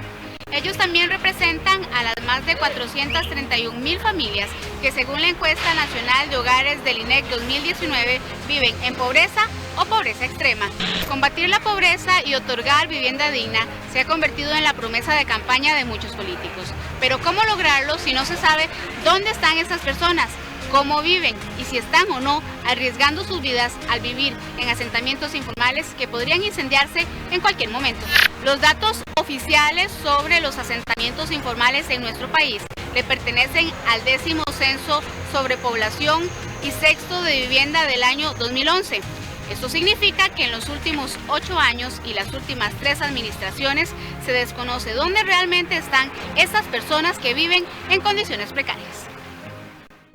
Ellos también representan a las más de 431.000 familias que, según la encuesta nacional de hogares del INEC 2019, viven en pobreza o pobreza extrema. Combatir la pobreza y otorgar vivienda digna se ha convertido en la promesa de campaña de muchos políticos. Pero ¿cómo lograrlo si no se sabe dónde están estas personas? ¿Cómo viven? Y si están o no arriesgando sus vidas al vivir en asentamientos informales que podrían incendiarse en cualquier momento. Los datos oficiales sobre los asentamientos informales en nuestro país le pertenecen al 10º censo sobre población y sexto de vivienda del año 2011. Esto significa que en los últimos 8 años y las últimas 3 administraciones se desconoce dónde realmente están estas personas que viven en condiciones precarias.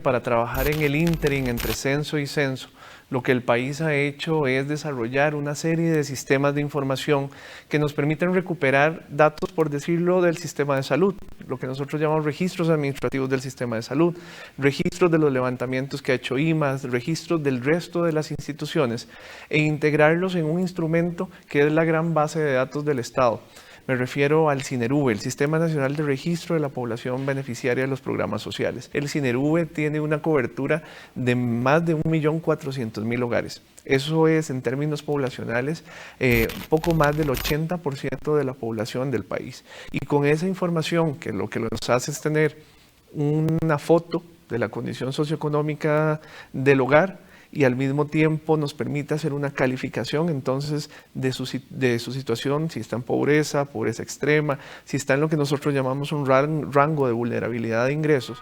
Para trabajar en el ínterin entre censo y censo, lo que el país ha hecho es desarrollar una serie de sistemas de información que nos permiten recuperar datos, por decirlo, del sistema de salud, lo que nosotros llamamos registros administrativos del sistema de salud, registros de los levantamientos que ha hecho IMAS, registros del resto de las instituciones, e integrarlos en un instrumento que es la gran base de datos del Estado. Me refiero al CINERV, el Sistema Nacional de Registro de la Población Beneficiaria de los Programas Sociales. El CINERV tiene una cobertura de más de 1.400.000 hogares. Eso es, en términos poblacionales, poco más del 80% de la población del país. Y con esa información, que lo que nos hace es tener una foto de la condición socioeconómica del hogar, y al mismo tiempo nos permite hacer una calificación entonces de su situación, si está en pobreza, pobreza extrema, si está en lo que nosotros llamamos un rango de vulnerabilidad de ingresos.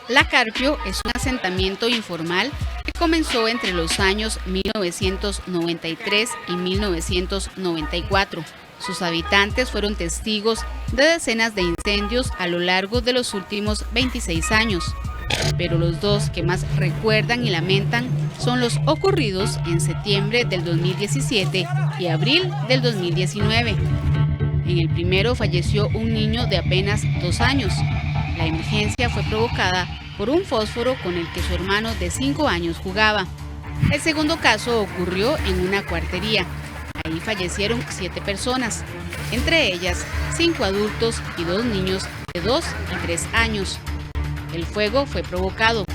La Carpio es un asentamiento informal que comenzó entre los años 1993 y 1994. Sus habitantes fueron testigos de decenas de incendios a lo largo de los últimos 26 años. Pero los dos que más recuerdan y lamentan son los ocurridos en septiembre del 2017 y abril del 2019. En el primero falleció un niño de apenas 2 años. La emergencia fue provocada por un fósforo con el que su hermano de 5 años jugaba. El segundo caso ocurrió en una cuartería. Ahí fallecieron 7 personas, entre ellas 5 adultos y 2 niños de 2 y 3 años. El fuego fue provocado,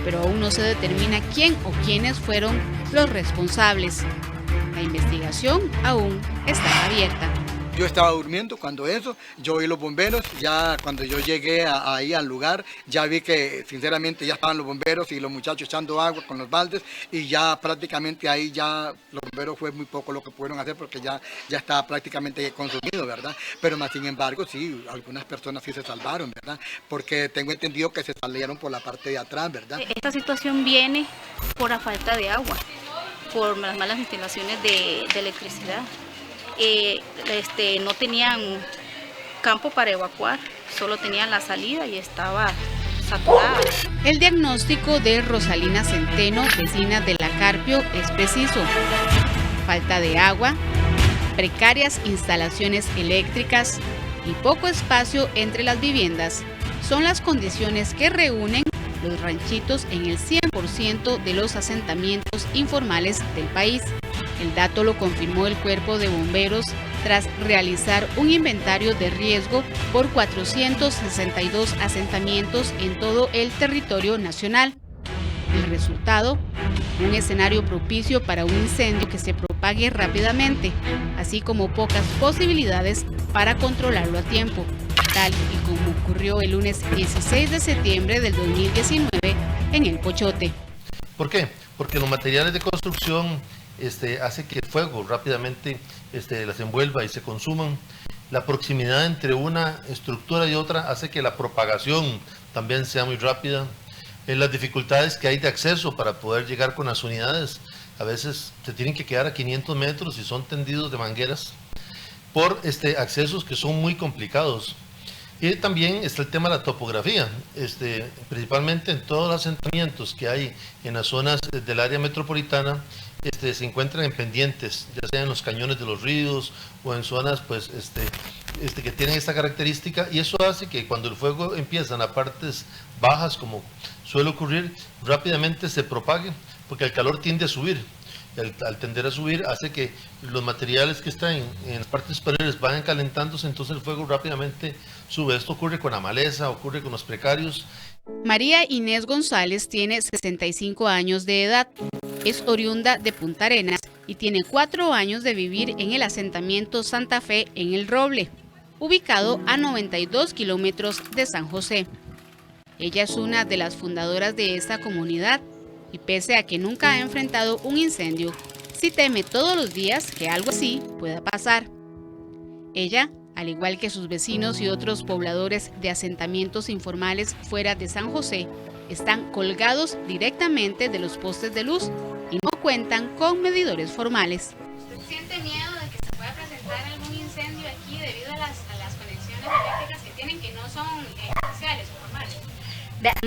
pero aún no se determina quién o quiénes fueron los responsables. La investigación aún está abierta. Yo estaba durmiendo cuando yo oí los bomberos, ya cuando yo llegué ahí al lugar, ya vi que sinceramente ya estaban los bomberos y los muchachos echando agua con los baldes y ya prácticamente ahí ya los bomberos fue muy poco lo que pudieron hacer porque ya estaba prácticamente consumido, ¿verdad? Pero más sin embargo, sí, algunas personas sí se salvaron, ¿verdad? Porque tengo entendido que se salieron por la parte de atrás, ¿verdad? Esta situación viene por la falta de agua, por las malas instalaciones de electricidad. No tenían campo para evacuar, solo tenían la salida y estaba saturada. El diagnóstico de Rosalina Centeno, vecina de La Carpio, es preciso: falta de agua, precarias instalaciones eléctricas y poco espacio entre las viviendas son las condiciones que reúnen los ranchitos en el 100% de los asentamientos informales del país. El dato lo confirmó el Cuerpo de Bomberos tras realizar un inventario de riesgo por 462 asentamientos en todo el territorio nacional. El resultado, un escenario propicio para un incendio que se propague rápidamente, así como pocas posibilidades para controlarlo a tiempo, tal y como ocurrió el lunes 16 de septiembre del 2019 en el Pochote. ¿Por qué? Porque los materiales de construcción hace que el fuego rápidamente las envuelva y se consuman. La proximidad entre una estructura y otra hace que la propagación también sea muy rápida. Las dificultades que hay de acceso para poder llegar con las unidades a veces se tienen que quedar a 500 metros y son tendidos de mangueras por accesos que son muy complicados. Y también está el tema de la topografía, principalmente en todos los asentamientos que hay en las zonas del área metropolitana, se encuentran en pendientes, ya sea en los cañones de los ríos o en zonas pues, que tienen esta característica, y eso hace que cuando el fuego empieza en las partes bajas, como suele ocurrir, rápidamente se propague, porque el calor tiende a subir. Al tender a subir hace que los materiales que están en las partes superiores vayan calentándose, entonces el fuego rápidamente sube. Esto ocurre con la maleza, ocurre con los precarios. María Inés González tiene 65 años de edad, es oriunda de Punta Arenas y tiene 4 años de vivir en el asentamiento Santa Fe en El Roble, ubicado a 92 kilómetros de San José. Ella es una de las fundadoras de esta comunidad y pese a que nunca ha enfrentado un incendio, sí teme todos los días que algo así pueda pasar. Ella, al igual que sus vecinos y otros pobladores de asentamientos informales fuera de San José, están colgados directamente de los postes de luz y no cuentan con medidores formales. ¿Usted siente miedo de que se pueda presentar algún incendio aquí debido a las conexiones eléctricas que tienen que no son oficiales o formales?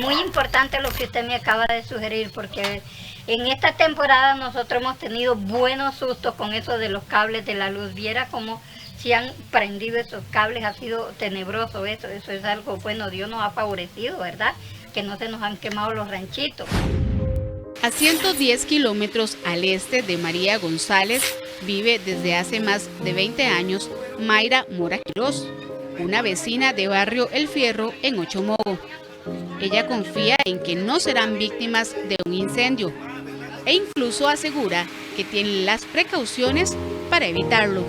Muy importante lo que usted me acaba de sugerir, porque en esta temporada nosotros hemos tenido buenos sustos con eso de los cables de la luz. Viera cómo se han prendido esos cables, ha sido tenebroso eso es algo bueno, Dios nos ha favorecido, ¿verdad? Que no se nos han quemado los ranchitos. A 110 kilómetros al este de María González vive desde hace más de 20 años Mayra Mora Quirós, una vecina de barrio El Fierro en Ochomogo. Ella confía en que no serán víctimas de un incendio e incluso asegura que tienen las precauciones para evitarlo.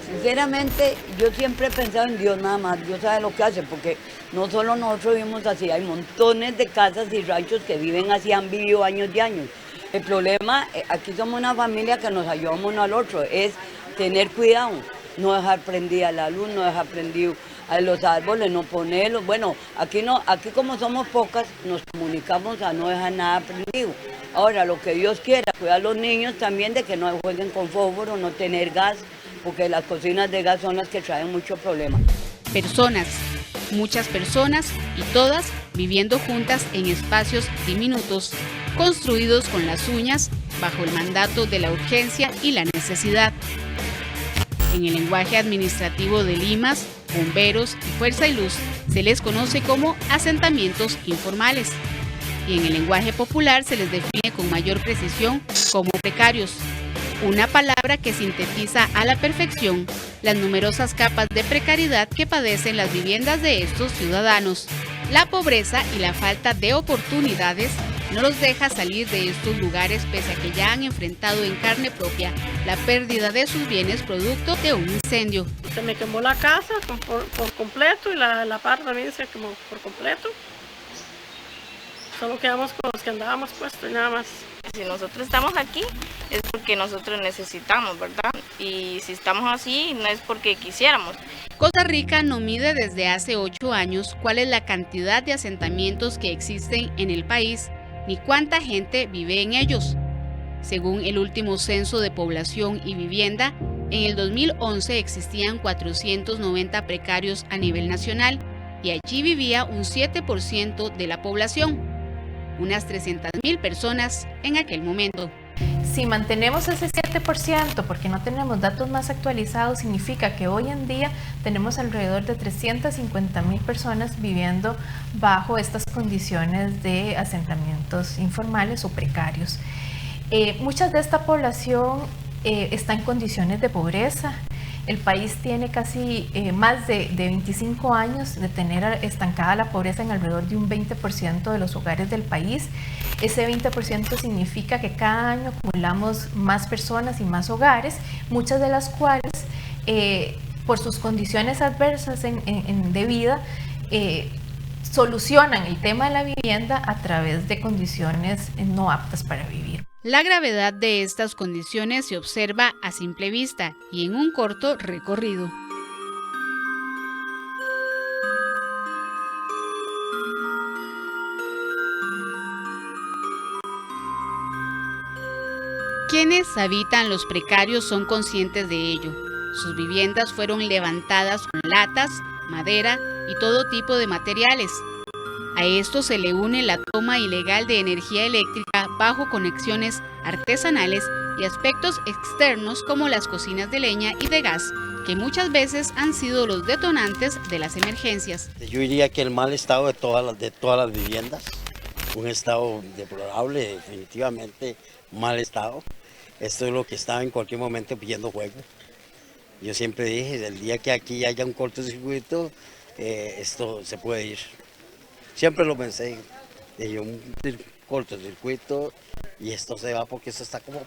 Sinceramente, yo siempre he pensado en Dios nada más, Dios sabe lo que hace, porque no solo nosotros vivimos así, hay montones de casas y ranchos que viven así, han vivido años y años. El problema, aquí somos una familia que nos ayudamos uno al otro, es tener cuidado, no dejar prendida la luz, no dejar prendido a los árboles, no ponerlos. Bueno, aquí como somos pocas, nos comunicamos a no dejar nada prendido. Ahora, lo que Dios quiera, cuidar a los niños también de que no jueguen con fósforo, no tener gas, porque las cocinas de gas son las que traen mucho problema. Personas, muchas personas y todas viviendo juntas en espacios diminutos, construidos con las uñas, bajo el mandato de la urgencia y la necesidad. En el lenguaje administrativo de Limas, bomberos y Fuerza y Luz se les conoce como asentamientos informales y en el lenguaje popular se les define con mayor precisión como precarios, una palabra que sintetiza a la perfección las numerosas capas de precariedad que padecen las viviendas de estos ciudadanos. La pobreza y la falta de oportunidades no los deja salir de estos lugares pese a que ya han enfrentado en carne propia la pérdida de sus bienes producto de un incendio. Se me quemó la casa por completo y la par también se quemó por completo. Solo quedamos con los que andábamos puestos y nada más. Si nosotros estamos aquí es porque nosotros necesitamos, ¿verdad? Y si estamos así no es porque quisiéramos. Costa Rica no mide desde hace 8 años cuál es la cantidad de asentamientos que existen en el país ni cuánta gente vive en ellos. Según el último censo de población y vivienda, en el 2011 existían 490 precarios a nivel nacional y allí vivía un 7% de la población, unas 300.000 personas en aquel momento. Si mantenemos ese 7%, porque no tenemos datos más actualizados, significa que hoy en día tenemos alrededor de 350.000 personas viviendo bajo estas condiciones de asentamientos informales o precarios. Mucha de esta población está en condiciones de pobreza. El país tiene casi más de 25 años de tener estancada la pobreza en alrededor de un 20% de los hogares del país. Ese 20% significa que cada año acumulamos más personas y más hogares, muchas de las cuales por sus condiciones adversas de vida solucionan el tema de la vivienda a través de condiciones no aptas para vivir. La gravedad de estas condiciones se observa a simple vista y en un corto recorrido. Quienes habitan los precarios son conscientes de ello. Sus viviendas fueron levantadas con latas, madera y todo tipo de materiales. A esto se le une la toma ilegal de energía eléctrica bajo conexiones artesanales y aspectos externos como las cocinas de leña y de gas, que muchas veces han sido los detonantes de las emergencias. Yo diría que el mal estado de todas las viviendas, un estado deplorable, definitivamente mal estado. Esto es lo que está en cualquier momento pidiendo fuego. Yo siempre dije, el día que aquí haya un cortocircuito, esto se puede ir. Siempre lo pensé, de un cortocircuito y esto se va porque esto está como...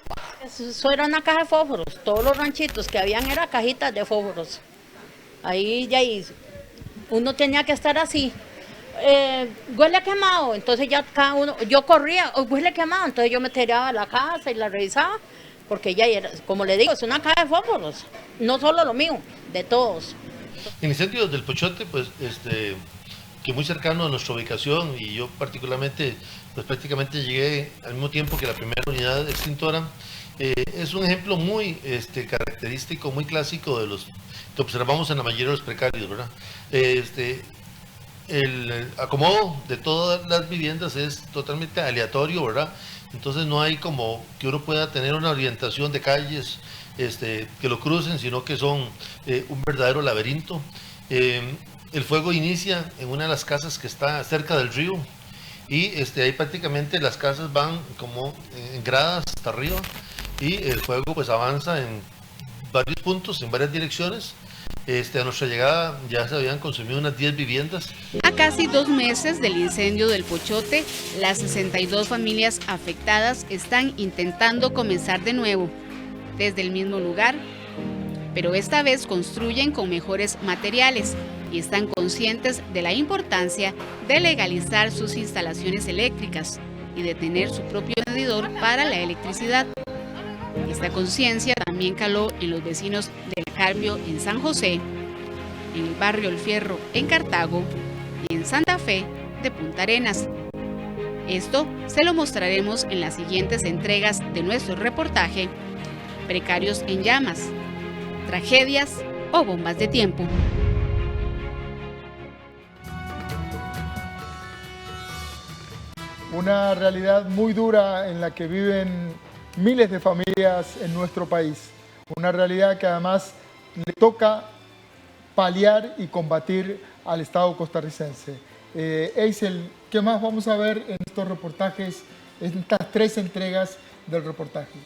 Eso era una caja de fósforos, todos los ranchitos que habían eran cajitas de fósforos. Ahí uno tenía que estar así. Huele quemado, entonces ya cada uno, yo corría, huele quemado, entonces yo me tiraba a la casa y la revisaba, porque ya era, como le digo, es una caja de fósforos, no solo lo mío, de todos. El incendio del Pochote, pues, que muy cercano a nuestra ubicación, y yo particularmente, pues prácticamente llegué al mismo tiempo que la primera unidad extintora, es un ejemplo muy característico, muy clásico de los que observamos en la mayoría de los precarios, ¿verdad? El acomodo de todas las viviendas es totalmente aleatorio, ¿verdad? Entonces no hay como que uno pueda tener una orientación de calles que lo crucen, sino que son un verdadero laberinto. El fuego inicia en una de las casas que está cerca del río y ahí prácticamente las casas van como en gradas hasta arriba y el fuego pues avanza en varios puntos, en varias direcciones. A nuestra llegada ya se habían consumido unas 10 viviendas. A casi 2 meses del incendio del Pochote, las 62 familias afectadas están intentando comenzar de nuevo, desde el mismo lugar, pero esta vez construyen con mejores materiales y están conscientes de la importancia de legalizar sus instalaciones eléctricas y de tener su propio medidor para la electricidad. Esta conciencia también caló en los vecinos del Carpio en San José, en el barrio El Fierro en Cartago y en Santa Fe de Punta Arenas. Esto se lo mostraremos en las siguientes entregas de nuestro reportaje Precarios en Llamas, Tragedias o Bombas de Tiempo. Una realidad muy dura en la que viven miles de familias en nuestro país. Una realidad que además le toca paliar y combatir al Estado costarricense. Eisel, ¿qué más vamos a ver en estos reportajes, en estas 3 entregas del reportaje?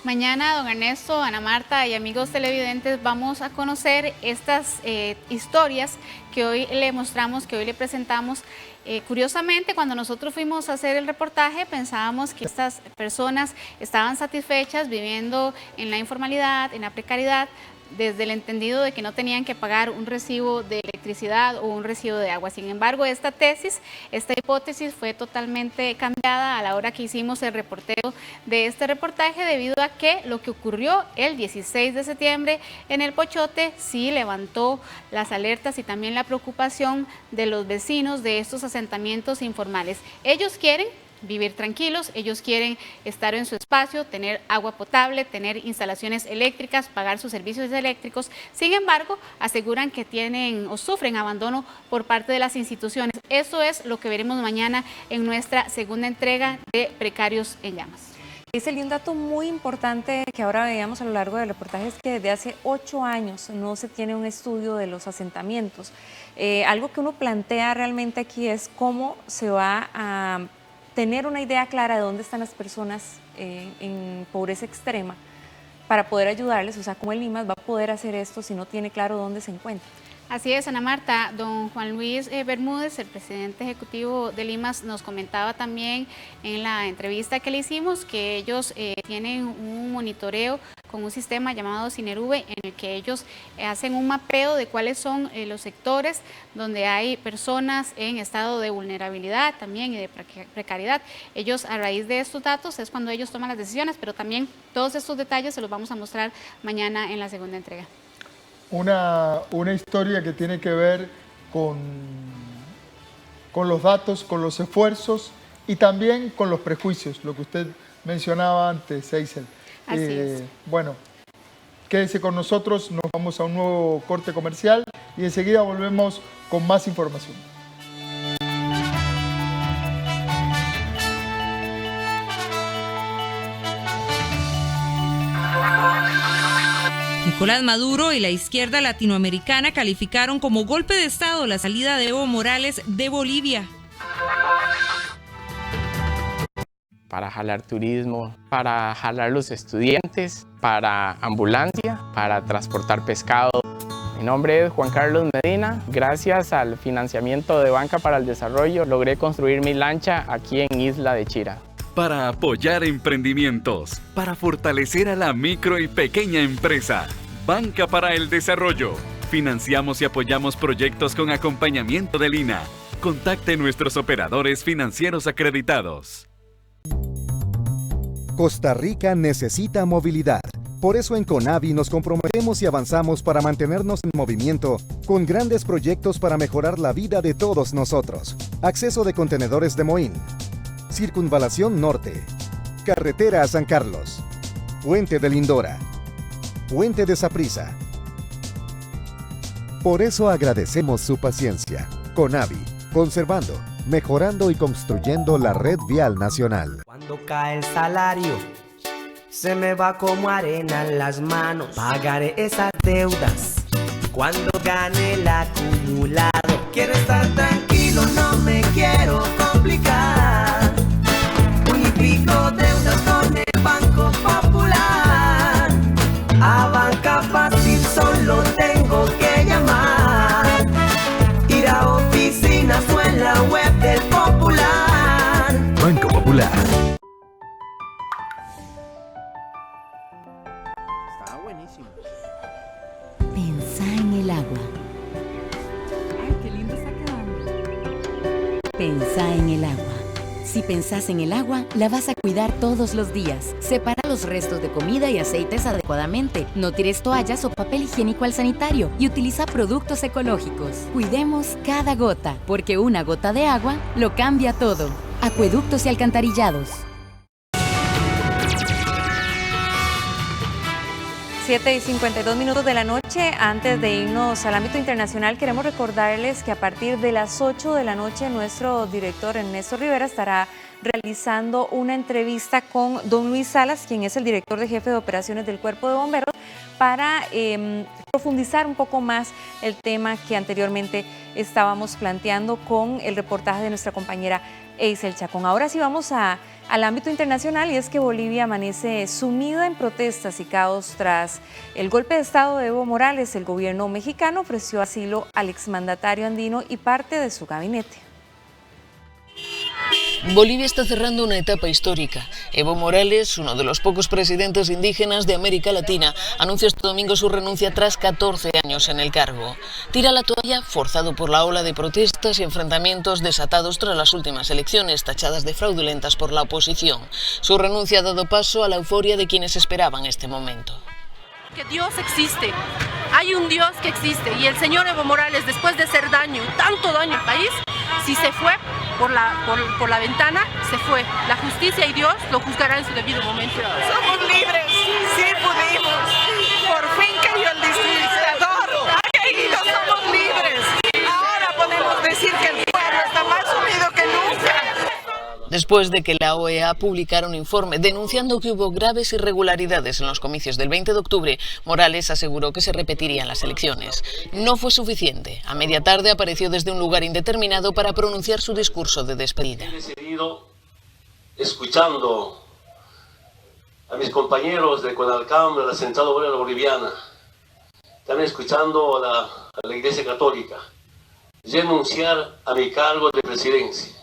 Mañana, don Ernesto, Ana Marta y amigos televidentes, vamos a conocer estas historias que hoy le mostramos, que hoy le presentamos. Curiosamente, cuando nosotros fuimos a hacer el reportaje, pensábamos que estas personas estaban satisfechas viviendo en la informalidad, en la precariedad, desde el entendido de que no tenían que pagar un recibo de electricidad o un recibo de agua. Sin embargo, esta hipótesis fue totalmente cambiada a la hora que hicimos el reporteo de este reportaje, debido a que lo que ocurrió el 16 de septiembre en el Pochote sí levantó las alertas y también la preocupación de los vecinos de estos asentamientos informales. Ellos quieren vivir tranquilos, ellos quieren estar en su espacio, tener agua potable, tener instalaciones eléctricas, pagar sus servicios eléctricos. Sin embargo, aseguran que tienen o sufren abandono por parte de las instituciones. Eso es lo que veremos mañana en nuestra segunda entrega de Precarios en Llamas. Es un dato muy importante que ahora veíamos a lo largo del reportaje, es que desde hace 8 años no se tiene un estudio de los asentamientos. Algo que uno plantea realmente aquí es cómo se va a tener una idea clara de dónde están las personas en pobreza extrema para poder ayudarles, o sea, cómo el Limas va a poder hacer esto si no tiene claro dónde se encuentra. Así es, Ana Marta. Don Juan Luis Bermúdez, el presidente ejecutivo de Limas, nos comentaba también en la entrevista que le hicimos que ellos tienen un monitoreo con un sistema llamado Cinerube, en el que ellos hacen un mapeo de cuáles son los sectores donde hay personas en estado de vulnerabilidad también y de precariedad. Ellos, a raíz de estos datos, es cuando ellos toman las decisiones, pero también todos estos detalles se los vamos a mostrar mañana en la segunda entrega. Una historia que tiene que ver con los datos, con los esfuerzos y también con los prejuicios, lo que usted mencionaba antes, Eisel. Así es. Bueno, quédese con nosotros, nos vamos a un nuevo corte comercial y enseguida volvemos con más información. Nicolás Maduro y la izquierda latinoamericana calificaron como golpe de Estado la salida de Evo Morales de Bolivia. Para jalar turismo, para jalar los estudiantes, para ambulancia, para transportar pescado. Mi nombre es Juan Carlos Medina. Gracias al financiamiento de Banca para el Desarrollo logré construir mi lancha aquí en Isla de Chira. Para apoyar emprendimientos, para fortalecer a la micro y pequeña empresa. Banca para el Desarrollo. Financiamos y apoyamos proyectos con acompañamiento del INA. Contacte nuestros operadores financieros acreditados. Costa Rica necesita movilidad. Por eso en Conavi nos comprometemos y avanzamos para mantenernos en movimiento con grandes proyectos para mejorar la vida de todos nosotros. Acceso de contenedores de Moín, Circunvalación Norte, Carretera a San Carlos, Puente de Lindora, Puente de Saprissa. Por eso agradecemos su paciencia. Conavi, conservando, mejorando y construyendo la red vial nacional. Cuando cae el salario, se me va como arena en las manos. Pagaré esas deudas cuando gane el acumulado. Quiero estar tranquilo, no me quiero complicar. Unifico deudas con el Banco Popular. A Banca Fácil solo tengo que llamar. Ir a oficinas o en la web del Popular. Banco Popular. Estaba buenísimo. Pensá en el agua. Ay, qué lindo está quedando. Pensá en el agua. Si pensás en el agua, la vas a cuidar todos los días. Separa los restos de comida y aceites adecuadamente. No tires toallas o papel higiénico al sanitario y utiliza productos ecológicos. Cuidemos cada gota, porque una gota de agua lo cambia todo. Acueductos y alcantarillados. 7:52 de la noche. Antes de irnos al ámbito internacional, queremos recordarles que a partir de las 8 de la noche nuestro director Ernesto Rivera estará realizando una entrevista con don Luis Salas, quien es el director de jefe de operaciones del Cuerpo de Bomberos, para profundizar un poco más el tema que anteriormente estábamos planteando con el reportaje de nuestra compañera Eisel Chacón. Ahora sí vamos al ámbito internacional, y es que Bolivia amanece sumida en protestas y caos tras el golpe de Estado de Evo Morales. El gobierno mexicano ofreció asilo al exmandatario andino y parte de su gabinete. Bolivia está cerrando una etapa histórica. Evo Morales, uno de los pocos presidentes indígenas de América Latina, anunció este domingo su renuncia tras 14 años en el cargo. Tira la toalla forzado por la ola de protestas y enfrentamientos desatados tras las últimas elecciones, tachadas de fraudulentas por la oposición. Su renuncia ha dado paso a la euforia de quienes esperaban este momento. Que Dios existe, hay un Dios que existe, y el señor Evo Morales, después de hacer daño, tanto daño al país, si se fue por la ventana, se fue. La justicia y Dios lo juzgarán en su debido momento. Somos libres, sí pudimos. Por fin cayó el dictador. Ha caído, somos libres. Ahora podemos decir que el pueblo está más unido que nunca. Después de que la OEA publicara un informe denunciando que hubo graves irregularidades en los comicios del 20 de octubre, Morales aseguró que se repetirían las elecciones. No fue suficiente. A media tarde apareció desde un lugar indeterminado para pronunciar su discurso de despedida. He seguido escuchando a mis compañeros de CONALCAM, de la Central Obrera Boliviana, también escuchando a la Iglesia Católica, renunciar a mi cargo de presidencia.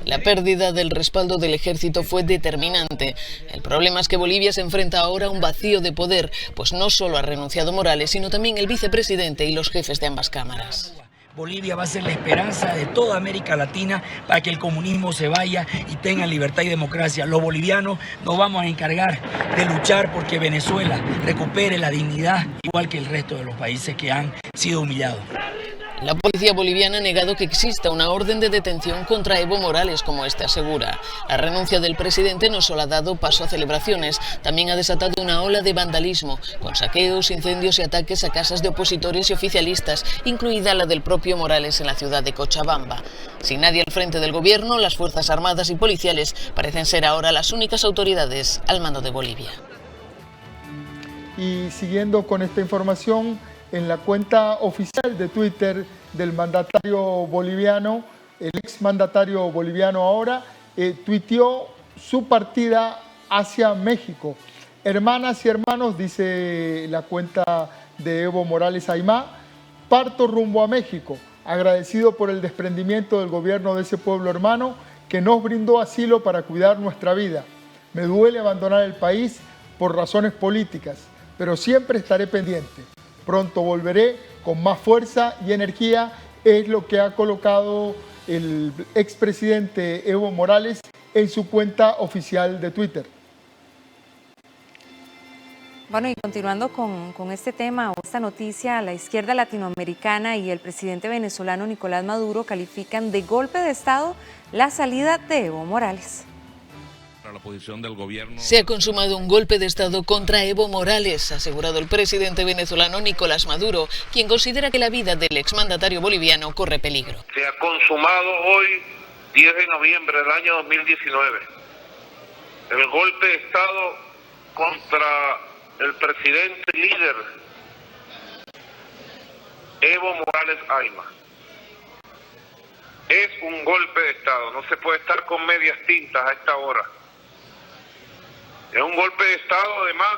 La pérdida del respaldo del ejército fue determinante. El problema es que Bolivia se enfrenta ahora a un vacío de poder, pues no solo ha renunciado Morales, sino también el vicepresidente y los jefes de ambas cámaras. Bolivia va a ser la esperanza de toda América Latina para que el comunismo se vaya y tenga libertad y democracia. Los bolivianos nos vamos a encargar de luchar porque Venezuela recupere la dignidad, igual que el resto de los países que han sido humillados. La policía boliviana ha negado que exista una orden de detención contra Evo Morales, como este asegura. La renuncia del presidente no solo ha dado paso a celebraciones, también ha desatado una ola de vandalismo, con saqueos, incendios y ataques a casas de opositores y oficialistas, incluida la del propio Morales en la ciudad de Cochabamba. Sin nadie al frente del gobierno, las Fuerzas Armadas y policiales parecen ser ahora las únicas autoridades al mando de Bolivia. Y siguiendo con esta información, en la cuenta oficial de Twitter del mandatario boliviano, el exmandatario boliviano ahora, tuiteó su partida hacia México. Hermanas y hermanos, dice la cuenta de Evo Morales Aymá, parto rumbo a México, agradecido por el desprendimiento del gobierno de ese pueblo hermano que nos brindó asilo para cuidar nuestra vida. Me duele abandonar el país por razones políticas, pero siempre estaré pendiente. Pronto volveré con más fuerza y energía, es lo que ha colocado el expresidente Evo Morales en su cuenta oficial de Twitter. Bueno, y continuando con este tema o esta noticia, la izquierda latinoamericana y el presidente venezolano Nicolás Maduro califican de golpe de Estado la salida de Evo Morales. La posición del gobierno. Se ha consumado un golpe de Estado contra Evo Morales, ha asegurado el presidente venezolano Nicolás Maduro, quien considera que la vida del exmandatario boliviano corre peligro. Se ha consumado hoy, 10 de noviembre del año 2019, el golpe de Estado contra el presidente líder Evo Morales Aymá. Es un golpe de Estado, no se puede estar con medias tintas a esta hora. Es un golpe de Estado, además,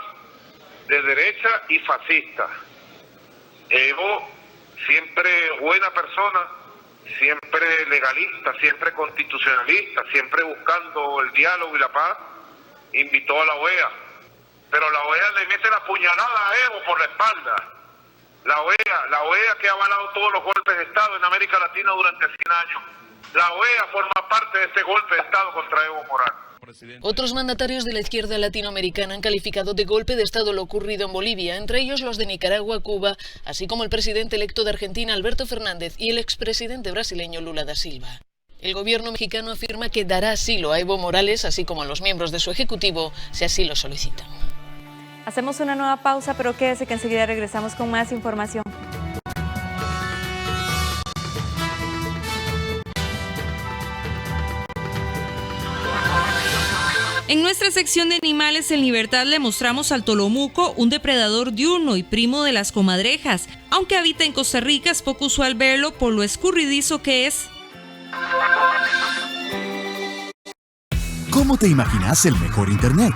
de derecha y fascista. Evo, siempre buena persona, siempre legalista, siempre constitucionalista, siempre buscando el diálogo y la paz, invitó a la OEA. Pero la OEA le mete la puñalada a Evo por la espalda. La OEA que ha avalado todos los golpes de Estado en América Latina durante 100 años. La OEA forma parte de este golpe de Estado contra Evo Morales. Otros mandatarios de la izquierda latinoamericana han calificado de golpe de Estado lo ocurrido en Bolivia, entre ellos los de Nicaragua, Cuba, así como el presidente electo de Argentina, Alberto Fernández, y el expresidente brasileño Lula da Silva. El gobierno mexicano afirma que dará asilo a Evo Morales, así como a los miembros de su ejecutivo, si así lo solicitan. Hacemos una nueva pausa, pero quédese que enseguida regresamos con más información. En nuestra sección de Animales en Libertad le mostramos al tolomuco, un depredador diurno y primo de las comadrejas. Aunque habita en Costa Rica, es poco usual verlo por lo escurridizo que es. ¿Cómo te imaginas el mejor internet?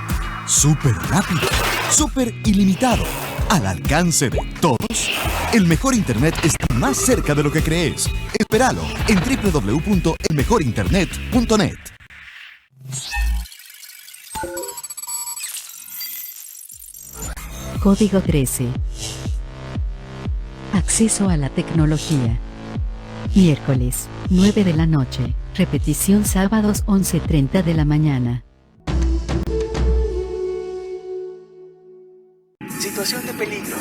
Súper rápido, súper ilimitado, al alcance de todos. El mejor internet está más cerca de lo que crees. Espéralo en www.elmejorinternet.net. Código 13. Acceso a la tecnología. Miércoles, 9 de la noche. Repetición sábados 11:30 de la mañana. Situación de peligro.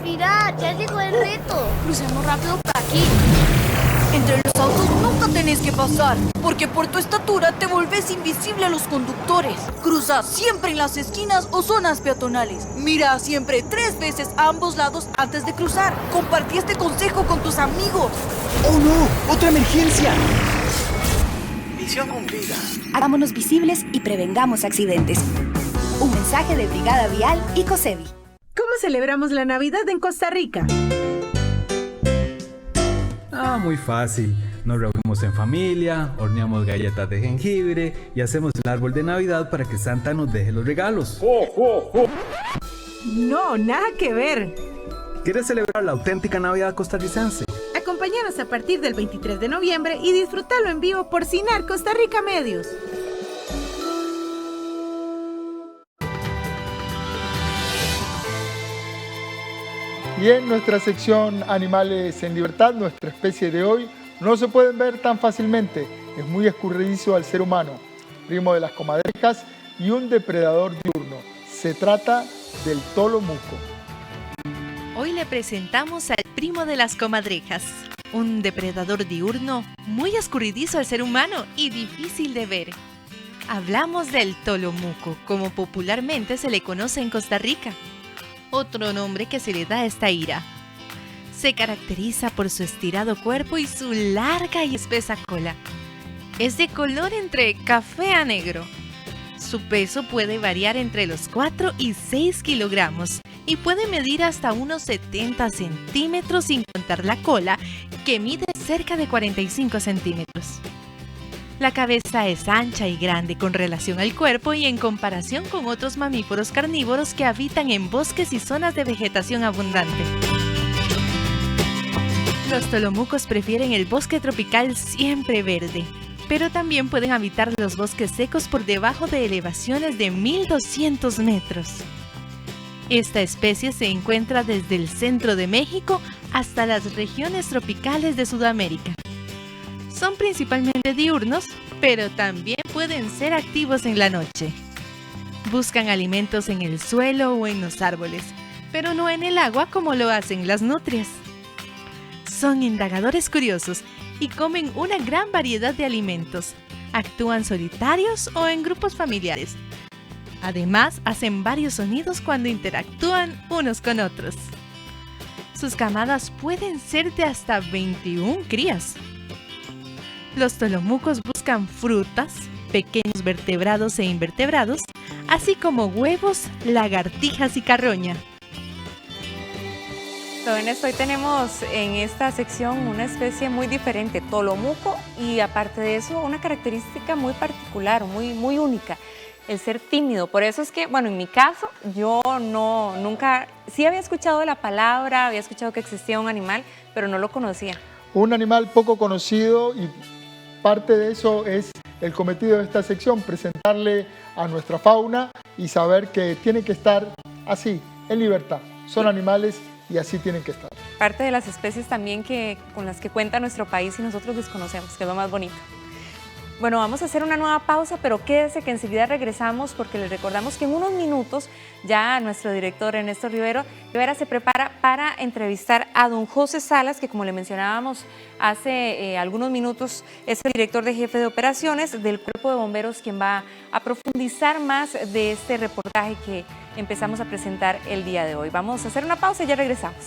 Mira, ya llegó el reto. Crucemos rápido por aquí. Entre los autos nunca tenés que pasar, porque por tu estatura te volvés invisible a los conductores. Cruza siempre en las esquinas o zonas peatonales. Mira siempre 3 veces a ambos lados antes de cruzar. Compartí este consejo con tus amigos. ¡Oh no! ¡Otra emergencia! Misión cumplida. Hagámonos visibles y prevengamos accidentes. Un mensaje de Brigada Vial y COSEBI. ¿Cómo celebramos la Navidad en Costa Rica? Muy fácil. Nos reunimos en familia, horneamos galletas de jengibre y hacemos el árbol de Navidad para que Santa nos deje los regalos. No, nada que ver. ¿Quieres celebrar la auténtica Navidad costarricense? Acompáñanos a partir del 23 de noviembre y disfrútalo en vivo por CINAR Costa Rica Medios. Y en nuestra sección Animales en Libertad, nuestra especie de hoy, no se pueden ver tan fácilmente. Es muy escurridizo al ser humano, primo de las comadrejas y un depredador diurno. Se trata del tolomuco. Hoy le presentamos al primo de las comadrejas, un depredador diurno muy escurridizo al ser humano y difícil de ver. Hablamos del tolomuco, como popularmente se le conoce en Costa Rica. Otro nombre que se le da a esta ira. Se caracteriza por su estirado cuerpo y su larga y espesa cola. Es de color entre café a negro. Su peso puede variar entre los 4 y 6 kilogramos y puede medir hasta unos 70 centímetros sin contar la cola, que mide cerca de 45 centímetros. La cabeza es ancha y grande con relación al cuerpo y en comparación con otros mamíferos carnívoros que habitan en bosques y zonas de vegetación abundante. Los tolomucos prefieren el bosque tropical siempre verde, pero también pueden habitar los bosques secos por debajo de elevaciones de 1200 metros. Esta especie se encuentra desde el centro de México hasta las regiones tropicales de Sudamérica. Son principalmente diurnos, pero también pueden ser activos en la noche. Buscan alimentos en el suelo o en los árboles, pero no en el agua como lo hacen las nutrias. Son indagadores curiosos y comen una gran variedad de alimentos. Actúan solitarios o en grupos familiares. Además, hacen varios sonidos cuando interactúan unos con otros. Sus camadas pueden ser de hasta 21 crías. Los tolomucos buscan frutas, pequeños vertebrados e invertebrados, así como huevos, lagartijas y carroña. Jóvenes, hoy tenemos en esta sección una especie muy diferente, tolomuco, y aparte de eso una característica muy particular, muy única, el ser tímido. Por eso es que, bueno, en mi caso, yo nunca, sí había escuchado la palabra, había escuchado que existía un animal, pero no lo conocía. Un animal poco conocido, y parte de eso es el cometido de esta sección, presentarle a nuestra fauna y saber que tiene que estar así, en libertad. Son animales y así tienen que estar. Parte de las especies también con las que cuenta nuestro país y nosotros desconocemos, que es lo más bonito. Bueno, vamos a hacer una nueva pausa, pero quédese que enseguida regresamos porque les recordamos que en unos minutos ya nuestro director Ernesto Rivera se prepara para entrevistar a don José Salas, que como le mencionábamos hace algunos minutos es el director de jefe de operaciones del Cuerpo de Bomberos, quien va a profundizar más de este reportaje que empezamos a presentar el día de hoy. Vamos a hacer una pausa y ya regresamos.